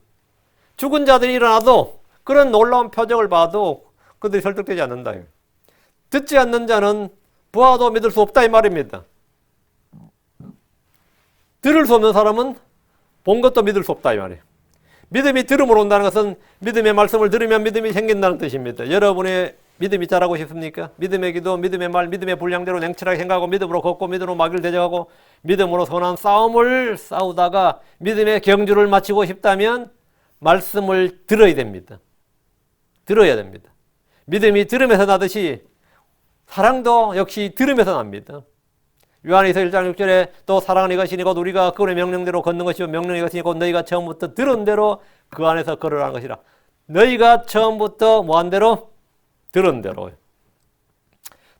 죽은 자들이 일어나도 그런 놀라운 표적을 봐도 그들이 설득되지 않는다 이거. 듣지 않는 자는 보아도 믿을 수 없다 이 말입니다. 들을 수 없는 사람은 본 것도 믿을 수 없다 이 말이에요. 믿음이 들음으로 온다는 것은 믿음의 말씀을 들으면 믿음이 생긴다는 뜻입니다. 여러분의 믿음이 자라고 싶습니까? 믿음의 기도, 믿음의 말, 믿음의 분량대로 냉철하게 생각하고 믿음으로 걷고 믿음으로 마귀를 대적하고 믿음으로 선한 싸움을 싸우다가 믿음의 경주를 마치고 싶다면 말씀을 들어야 됩니다. 들어야 됩니다. 믿음이 들으면서 나듯이 사랑도 역시 들으면서 납니다. 요한일서 1장 6절에 또 사랑은 이것이니 곧 우리가 그분의 명령대로 걷는 것이요 명령이 이것이니 곧 너희가 처음부터 들은 대로 그 안에서 걸으라는 것이라. 너희가 처음부터 뭐한 대로? 들은 대로.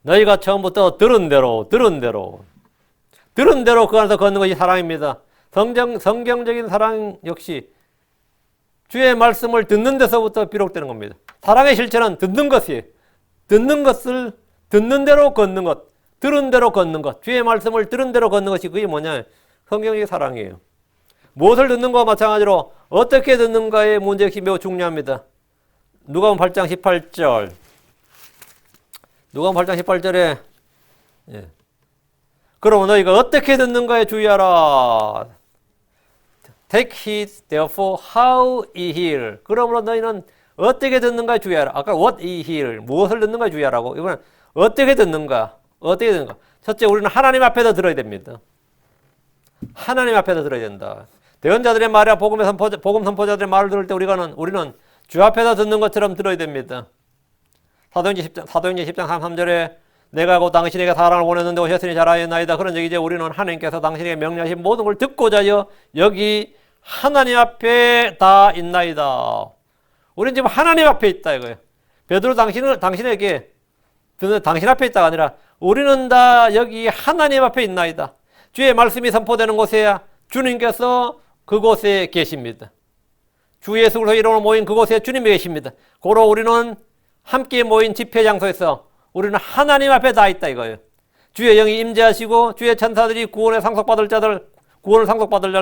너희가 처음부터 들은 대로 그 안에서 걷는 것이 사랑입니다. 성경적인 사랑 역시 주의 말씀을 듣는 데서부터 비롯되는 겁니다. 사랑의 실체는 듣는 것이에요. 듣는 것을 듣는 대로 걷는 것, 들은 대로 걷는 것, 주의 말씀을 들은 대로 걷는 것이 그게 뭐냐? 성경의 사랑이에요. 무엇을 듣는 것과 마찬가지로 어떻게 듣는가의 문제역시 매우 중요합니다. 누가복음 8장 18절. 누가복음 8장 18절에 그럼 너희가 어떻게 듣는가에 주의하라. Take heed therefore how ye hear. 그러므로 너희는 어떻게 듣는가에 주의하라. 아까 what ye hear. 무엇을 듣는가에 주의하라고. 이번엔 어떻게 듣는가. 어떻게 듣는가. 첫째, 우리는 하나님 앞에서 들어야 됩니다. 하나님 앞에서 들어야 된다. 대언자들의 말이야 복음 선포자들의 말을 들을 때 우리는 주 앞에서 듣는 것처럼 들어야 됩니다. 사도행전 10장 33절에 내가 곧 당신에게 사랑을 보냈는데 오셨으니 잘하였나이다. 그런 얘기죠. 우리는 하나님께서 당신에게 명령하신 모든 걸 듣고자 하여 여기 하나님 앞에 다 있나이다. 우리는 지금 하나님 앞에 있다 이거예요. 베드로 당신에게 당신 앞에 있다가 아니라 우리는 다 여기 하나님 앞에 있나이다. 주의 말씀이 선포되는 곳에야 주님께서 그곳에 계십니다. 주 예수 그리스도 이름으로 모인 그곳에 주님이 계십니다. 고로 우리는 함께 모인 집회 장소에서 우리는 하나님 앞에 다 있다 이거예요. 주의 영이 임재하시고 주의 천사들이 구원을 상속받을 자를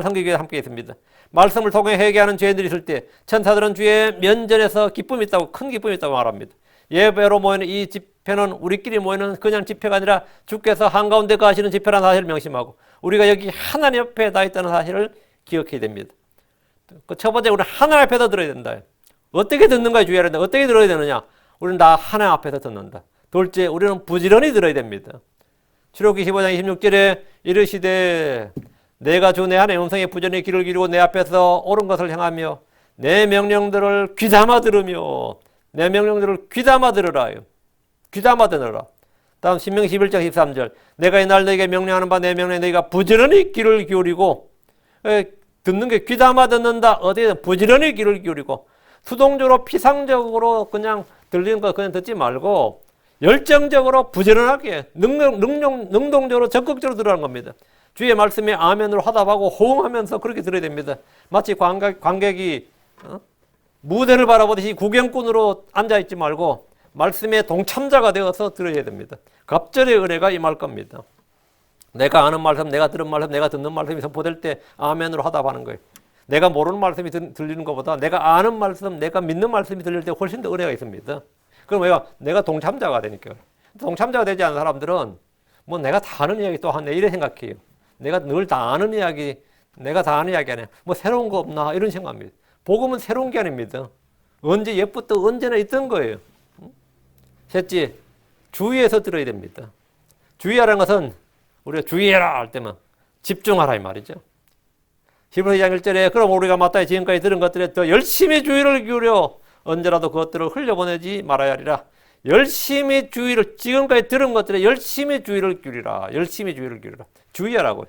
섬기기 위해 함께 있습니다. 말씀을 통해 회개하는 죄인들이 있을 때 천사들은 주의 면전에서 기쁨이 있다고, 큰 기쁨이 있다고 말합니다. 예배로 모이는 이 집회는 우리끼리 모이는 그냥 집회가 아니라 주께서 한가운데 거하시는 집회라는 사실을 명심하고 우리가 여기 하나님 앞에 다 있다는 사실을 기억해야 됩니다. 그 첫 번째, 우리는 하나님 앞에서 들어야 된다. 어떻게 듣는가에 주의해야 된다. 어떻게 들어야 되느냐? 우리는 다 하나님 앞에서 듣는다. 둘째, 우리는 부지런히 들어야 됩니다. 출애굽기 15장 26절에 이르시되 내가 주 내 하나님의 음성에 부지런히 귀를 기울이고 내 앞에서 옳은 것을 행하며 내 명령들을 귀담아 들으며 내 명령들을 귀담아 들으라. 귀담아 들으라. 다음 신명기 11장 13절 내가 이날 너에게 명령하는 바 내 명령에 너희가 부지런히 귀를 기울이고 듣는 게 귀담아 듣는다. 어디든 부지런히 귀를 기울이고 수동적으로 피상적으로 그냥 들리는 거 그냥 듣지 말고 열정적으로 부지런하게 능동적으로 적극적으로 들어가는 겁니다. 주의 말씀에 아멘으로 화답하고 호응하면서 그렇게 들어야 됩니다. 마치 관객이 무대를 바라보듯이 구경꾼으로 앉아있지 말고 말씀에 동참자가 되어서 들어야 됩니다. 갑절의 은혜가 임할 겁니다. 내가 아는 말씀, 내가 들은 말씀, 내가 듣는 말씀이 선포될 때 아멘으로 화답하는 거예요. 내가 모르는 말씀이 들리는 것보다 내가 아는 말씀, 내가 믿는 말씀이 들릴 때 훨씬 더 은혜가 있습니다. 그럼 왜요? 내가 동참자가 되니까. 동참자가 되지 않은 사람들은 뭐 내가 다 아는 이야기 또 하네 이래 생각해요. 내가 늘 다 아는 이야기, 내가 다 아는 이야기 아니야. 뭐 새로운 거 없나 이런 생각합니다. 복음은 새로운 게 아닙니다. 언제 옛부터 언제나 있던 거예요. 셋째, 주의해서 들어야 됩니다. 주의하라는 것은 우리가 주의해라 할 때만 집중하라 이 말이죠. 히브리서 2장 1절에 그럼 우리가 마땅히 지금까지 들은 것들에 더 열심히 주의를 기울여 언제라도 그것들을 흘려보내지 말아야 하리라. 열심히 주의를 지금까지 들은 것들에 열심히 주의를 기울이라. 열심히 주의를 기울이라. 주의하라고.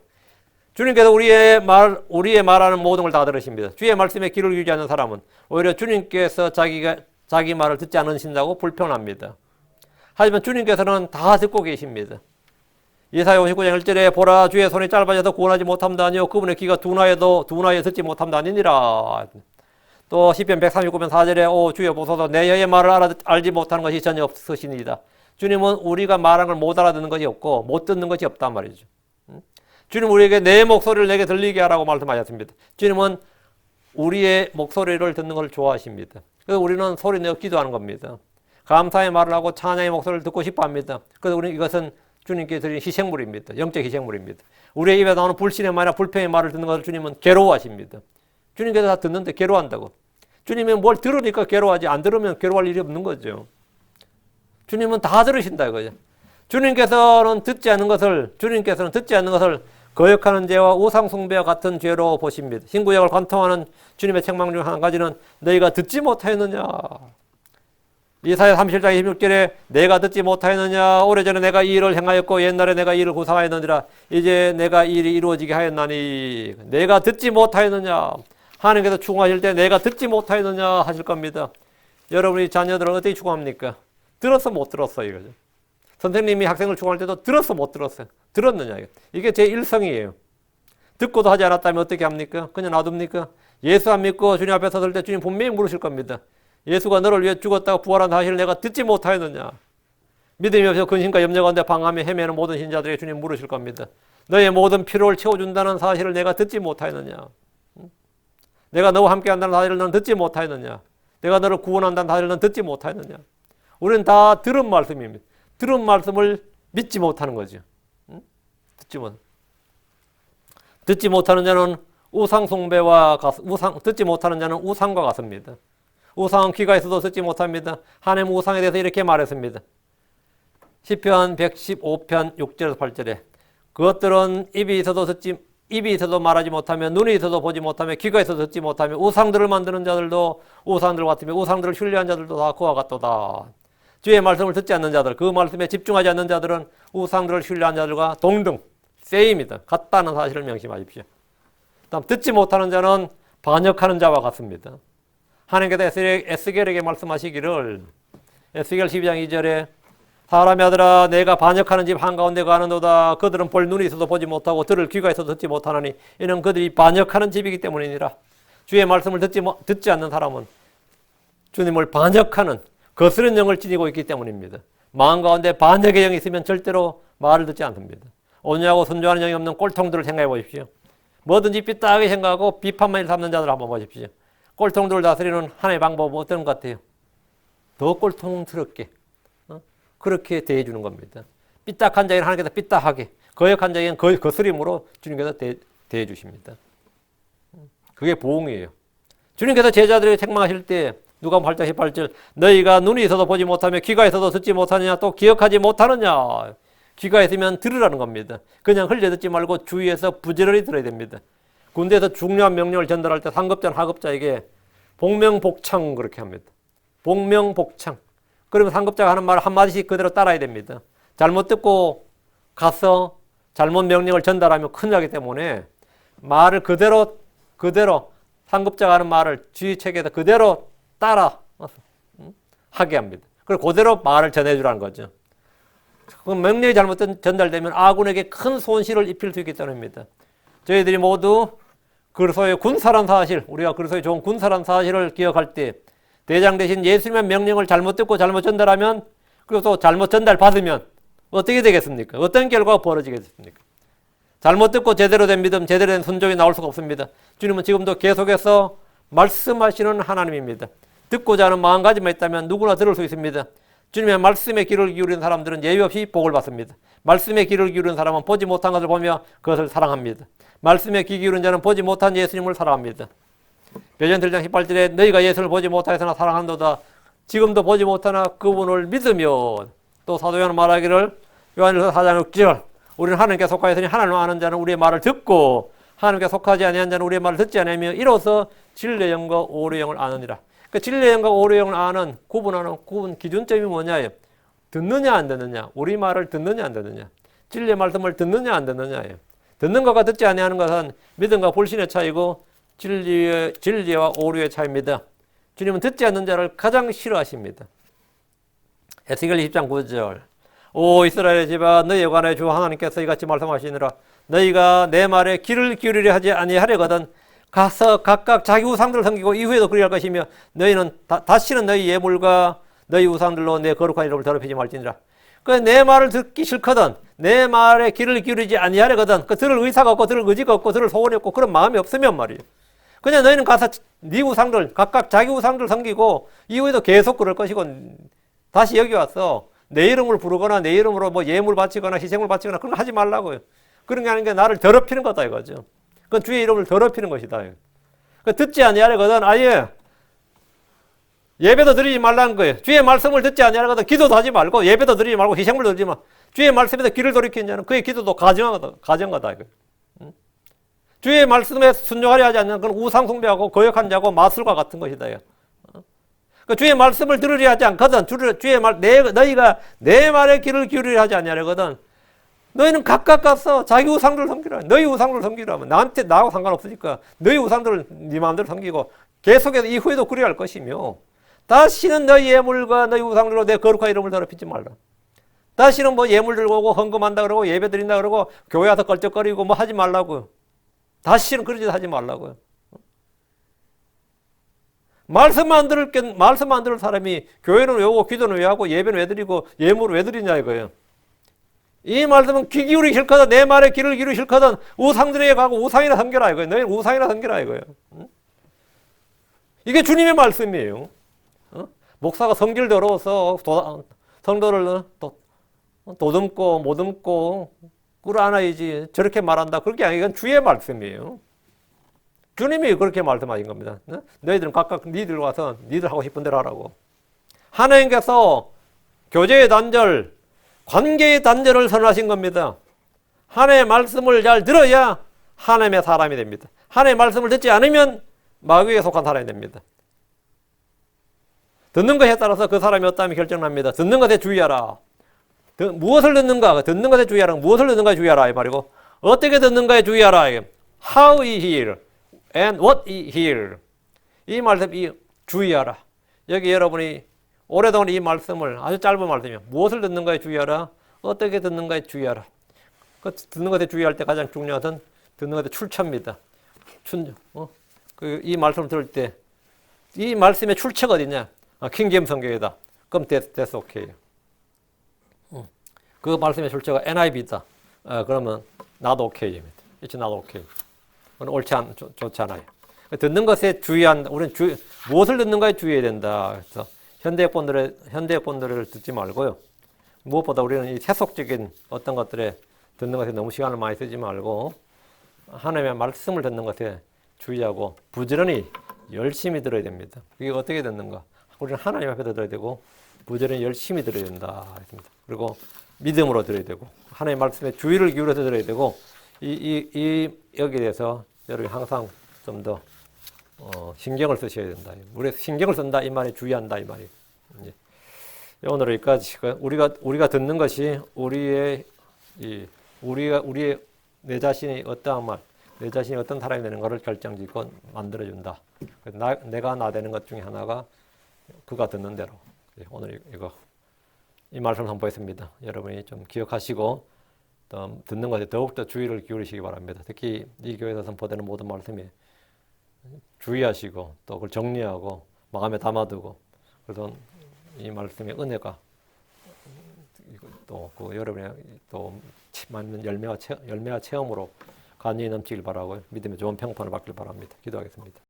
주님께서 우리의 말하는 모든 걸 다 들으십니다. 주의 말씀에 귀를 기울이지 않는 사람은 오히려 주님께서 자기 말을 듣지 않으신다고 불평합니다. 하지만 주님께서는 다 듣고 계십니다. 이사야 59장 1절에 보라 주의 손이 짧아져서 구원하지 못함도 아니요 그분의 귀가 둔하여 듣지 못함도 아니니라. 또 시편 139편 4절에 오 주여 보소서 내 여의 말을 알지 못하는 것이 전혀 없으시니이다. 주님은 우리가 말하는 걸 못 알아듣는 것이 없고 못 듣는 것이 없단 말이죠. 주님 우리에게 내 목소리를 내게 들리게 하라고 말씀하셨습니다. 주님은 우리의 목소리를 듣는 걸 좋아하십니다. 그래서 우리는 소리 내어 기도하는 겁니다. 감사의 말을 하고 찬양의 목소리를 듣고 싶어 합니다. 그래서 우리는 이것은 주님께 드린 희생물입니다. 영적 희생물입니다. 우리의 입에 나오는 불신의 말이나 불평의 말을 듣는 것을 주님은 괴로워하십니다. 주님께서 다 듣는데 괴로워한다고. 주님이 뭘 들으니까 괴로워하지 안 들으면 괴로워할 일이 없는 거죠. 주님은 다 들으신다 이거죠. 주님께서는 듣지 않는 것을 거역하는 죄와 우상 숭배와 같은 죄로 보십니다. 신구약을 관통하는 주님의 책망 중 한 가지는 너희가 듣지 못하였느냐. 이사야 37장 26절에 내가 듣지 못하였느냐. 오래전에 내가 이 일을 행하였고 옛날에 내가 이 일을 구상하였느니라. 이제 내가 이 일이 이루어지게 하였나니 내가 듣지 못하였느냐. 하나님께서 추궁하실 때 내가 듣지 못하였느냐 하실 겁니다. 여러분이 자녀들은 어떻게 추궁합니까? 들었어 못 들었어 이거죠. 선생님이 학생을 추궁할 때도 들었어 못 들었어요? 들었느냐. 이게 제 일성이에요. 듣고도 하지 않았다면 어떻게 합니까? 그냥 놔둡니까? 예수 안 믿고 주님 앞에 섰을 때 주님 분명히 물으실 겁니다. 예수가 너를 위해 죽었다고 부활한 사실을 내가 듣지 못하였느냐? 믿음이 없어 근심과 염려 가운데 방황하며 헤매는 모든 신자들에게 주님 물으실 겁니다. 너의 모든 필요를 채워준다는 사실을 내가 듣지 못하였느냐? 내가 너와 함께 한다는 사실을 너는 듣지 못하였느냐? 내가 너를 구원한다는 사실을 너는 듣지 못하였느냐? 우리는 다 들은 말씀입니다. 들은 말씀을 믿지 못하는 거죠. 듣지 못하는 자는 듣지 못하는 자는 우상과 같습니다. 우상은 귀가 있어도 듣지 못합니다. 하나님 우상에 대해서 이렇게 말했습니다. 시편 115편 6절에서 8절에 그것들은 입이 있어도 말하지 못하며 눈이 있어도 보지 못하며 귀가 있어도 듣지 못하며 우상들을 만드는 자들도 우상들 같으며 우상들을 신뢰한 자들도 다 그와 같도다. 주의 말씀을 듣지 않는 자들, 그 말씀에 집중하지 않는 자들은 우상들을 신뢰한 자들과 동등, 세임이다. 같다는 사실을 명심하십시오. 다음 듣지 못하는 자는 반역하는 자와 같습니다. 하나님께서 에스겔에게 말씀하시기를 에스겔 12장 2절에 사람의 아들아 내가 반역하는 집 한가운데 가는도다. 그들은 볼 눈이 있어도 보지 못하고 들을 귀가 있어도 듣지 못하나니 이는 그들이 반역하는 집이기 때문이니라. 주의 말씀을 듣지 않는 사람은 주님을 반역하는 거스른 영을 지니고 있기 때문입니다. 마음 가운데 반역의 영이 있으면 절대로 말을 듣지 않습니다. 온유하고 순종하는 영이 없는 꼴통들을 생각해 보십시오. 뭐든지 삐딱하게 생각하고 비판만 삼는 자들 한번 보십시오. 꼴통들을 다스리는 하나의 방법은 어떤 것 같아요? 더 꼴통스럽게 그렇게 대해주는 겁니다. 삐딱한 자에는 하나님께서 삐딱하게, 거역한 자에는 거스림으로 주님께서 대해주십니다. 그게 보응이에요. 주님께서 제자들에게 책망하실 때 누가복음 8장 18절 너희가 눈이 있어도 보지 못하며 귀가 있어도 듣지 못하느냐 또 기억하지 못하느냐. 귀가 있으면 들으라는 겁니다. 그냥 흘려 듣지 말고 주위에서 부지런히 들어야 됩니다. 군대에서 중요한 명령을 전달할 때 상급자는 하급자에게 복명복창 그렇게 합니다. 복명복창. 그러면 상급자가 하는 말 한마디씩 그대로 따라야 됩니다. 잘못 듣고 가서 잘못 명령을 전달하면 큰일 나기 때문에 말을 그대로 상급자가 하는 말을 주의책에서 그대로 따라 하게 합니다. 그리고 그대로 말을 전해주라는 거죠. 그 명령이 잘못 전달되면 아군에게 큰 손실을 입힐 수 있기 때문입니다. 저희들이 모두 그리스도의 군사란 사실, 우리가 그리스도의 좋은 군사란 사실을 기억할 때 대장 대신 예수님의 명령을 잘못 듣고 잘못 전달하면 그리고 또 잘못 전달받으면 어떻게 되겠습니까? 어떤 결과가 벌어지겠습니까? 잘못 듣고 제대로 된 믿음, 제대로 된 순종이 나올 수가 없습니다. 주님은 지금도 계속해서 말씀하시는 하나님입니다. 듣고자 하는 마음가짐만 있다면 누구나 들을 수 있습니다. 주님의 말씀에 귀를 기울이는 사람들은 예외 없이 복을 받습니다. 말씀에 귀를 기울이는 사람은 보지 못한 것을 보며 그것을 사랑합니다. 말씀에 귀 기울인 자는 보지 못한 예수님을 사랑합니다. 베드로 1장 18절에 너희가 예수를 보지 못하였으나 사랑한도다. 지금도 보지 못하나 그분을 믿으면 또 사도 요한은 말하기를 요한일서 4장 6절 우리는 하나님께 속하였으니 하나님을 아는 자는 우리의 말을 듣고 하나님께 속하지 아니한 자는 우리의 말을 듣지 아니하며 이로써 진리의 영과 오류의 영을 아느니라. 그 진리의 영과 오류의 영을 아는 구분 기준점이 뭐냐예요? 듣느냐 안 듣느냐. 우리 말을 듣느냐 안 듣느냐. 진리의 말씀을 듣느냐 안 듣느냐예요. 듣는 것과 듣지 아니하는 것은 믿음과 불신의 차이고 진리와 오류의 차이입니다. 주님은 듣지 않는 자를 가장 싫어하십니다. 에스겔 20장 9절 오 이스라엘의 집아 너희에 관하여 주 하나님께서 이같이 말씀하시니라. 너희가 내 말에 귀를 기울이려 하지 아니하려거든 가서 각각 자기 우상들을 섬기고 이후에도 그리할 것이며 너희는 다시는 너희 예물과 너희 우상들로 내 거룩한 이름을 더럽히지 말지니라. 그 내 말을 듣기 싫거든 내 말에 귀를 기울이지 아니하려거든 그 들을 의사가 없고 들을 의지가 없고 들을 소원이 없고 그런 마음이 없으면 말이에요. 그냥 너희는 가서 네 우상들 각각 자기 우상들 섬기고 이후에도 계속 그럴 것이고 다시 여기 와서 내 이름을 부르거나 내 이름으로 뭐 예물 바치거나 희생을 바치거나 그런 거 하지 말라고요. 그런 게 아닌 게 나를 더럽히는 거다 이거죠. 그건 주의 이름을 더럽히는 것이다. 듣지 아니하려거든 아예 예배도 드리지 말라는 거예요. 주의 말씀을 듣지 아니하려거든 기도도 하지 말고 예배도 드리지 말고 희생물도 드리지 마. 주의 말씀에서 귀를 돌이키는 자는 그의 기도도 가정하다 이거예요. 주의 말씀에 순종하려 하지 않는 건 우상 숭배하고 거역한 자고 마술과 같은 것이다. 그러니까 주의 말씀을 들으려 하지 않거든. 너희가 내 말에 귀를 기울이려 하지 아니하려거든. 너희는 각각 가서 자기 우상들을 섬기라. 너희 우상들을 섬기라 하면 나하고 상관없으니까 너희 우상들을 네 마음대로 섬기고 계속해서 이후에도 그래야 할 것이며 다시는 너희 예물과 너희 우상들로 내 거룩한 이름을 더럽히지 말라. 다시는 뭐 예물 들고 오고 헌금한다 그러고 예배 드린다 그러고 교회 와서 걸쩍거리고 뭐 하지 말라고요. 다시는 그러지 하지 말라고요. 말씀 안 들을 사람이 교회는 왜 오고 기도는 왜 하고 예배는 왜 드리고 예물을 왜 드리냐 이거예요. 이 말씀은 귀 기울이기 싫거든 내 말에 귀를 기울이기 싫거든 우상들에게 가고 우상이나 섬겨라 이거예요. 너희는 우상이나 섬겨라 이거예요. 이게 주님의 말씀이에요. 목사가 성질도 어려워서 성도를 도듬고 못듬고 끌어안아야지 저렇게 말한다. 그렇게 아니고 이건 주의 말씀이에요. 주님이 그렇게 말씀하신 겁니다. 너희들은 각각 니들 와서 니들 하고 싶은 대로 하라고. 하나님께서 교제의 단절, 관계의 단절을 선언하신 겁니다. 하나님의 말씀을 잘 들어야 하나님의 사람이 됩니다. 하나님의 말씀을 듣지 않으면 마귀에 속한 사람이 됩니다. 듣는 것에 따라서 그 사람이 어떠함이 결정납니다. 듣는 것에 주의하라. 무엇을 듣는가? 듣는 것에 주의하라. 무엇을 듣는가에 주의하라. 이 말이고 어떻게 듣는가에 주의하라. How he hear and what he hear. 이 말씀이 주의하라. 여기 여러분이 오래동안 이 말씀을 아주 짧은 말씀이에요. 무엇을 듣는가에 주의하라. 어떻게 듣는가에 주의하라. 그 듣는 것에 주의할 때 가장 중요한 것은 듣는 것에 출처입니다. 이 말씀을 들을 때 이 말씀의 출처가 어디냐? 킹제임스 성경이다. 그럼 that's okay. 그 말씀의 출처가 NIV다. 그러면 not okay입니다. It's not okay. 그건 좋지 않아요. 듣는 것에 우리는 무엇을 듣는가에 주의해야 된다. 그래서 현대본들을 듣지 말고요. 무엇보다 우리는 이 세속적인 어떤 것들에 듣는 것에 너무 시간을 많이 쓰지 말고 하나님의 말씀을 듣는 것에 주의하고 부지런히 열심히 들어야 됩니다. 이게 어떻게 듣는가? 우리는 하나님 앞에 들어야 되고 부지런히 열심히 들어야 된다. 그리고 믿음으로 들어야 되고 하나님의 말씀에 주의를 기울여서 들어야 되고 여기에 대해서 여러분이 항상 좀 더 신경을 쓰셔야 된다. 우리 신경을 쓴다 이 말이 주의한다 이 말이. 오늘 여기까지 우리가 듣는 것이 우리의 내 자신이 어떠한 말, 내 자신이 어떤 사람이 되는 것을 결정짓고 만들어준다. 내가 나 되는 것 중에 하나가 그가 듣는 대로. 오늘 이 말씀을 선포했습니다. 여러분이 좀 기억하시고 듣는 것에 더욱더 주의를 기울이시기 바랍니다. 특히 이 교회에서 선포되는 모든 말씀에 주의하시고 또 그걸 정리하고 마음에 담아두고 그래서 이 말씀의 은혜가 또 여러분의 또 맞는 열매와 체험으로 간절히 넘치길 바라고 믿음의 좋은 평판을 받길 바랍니다. 기도하겠습니다.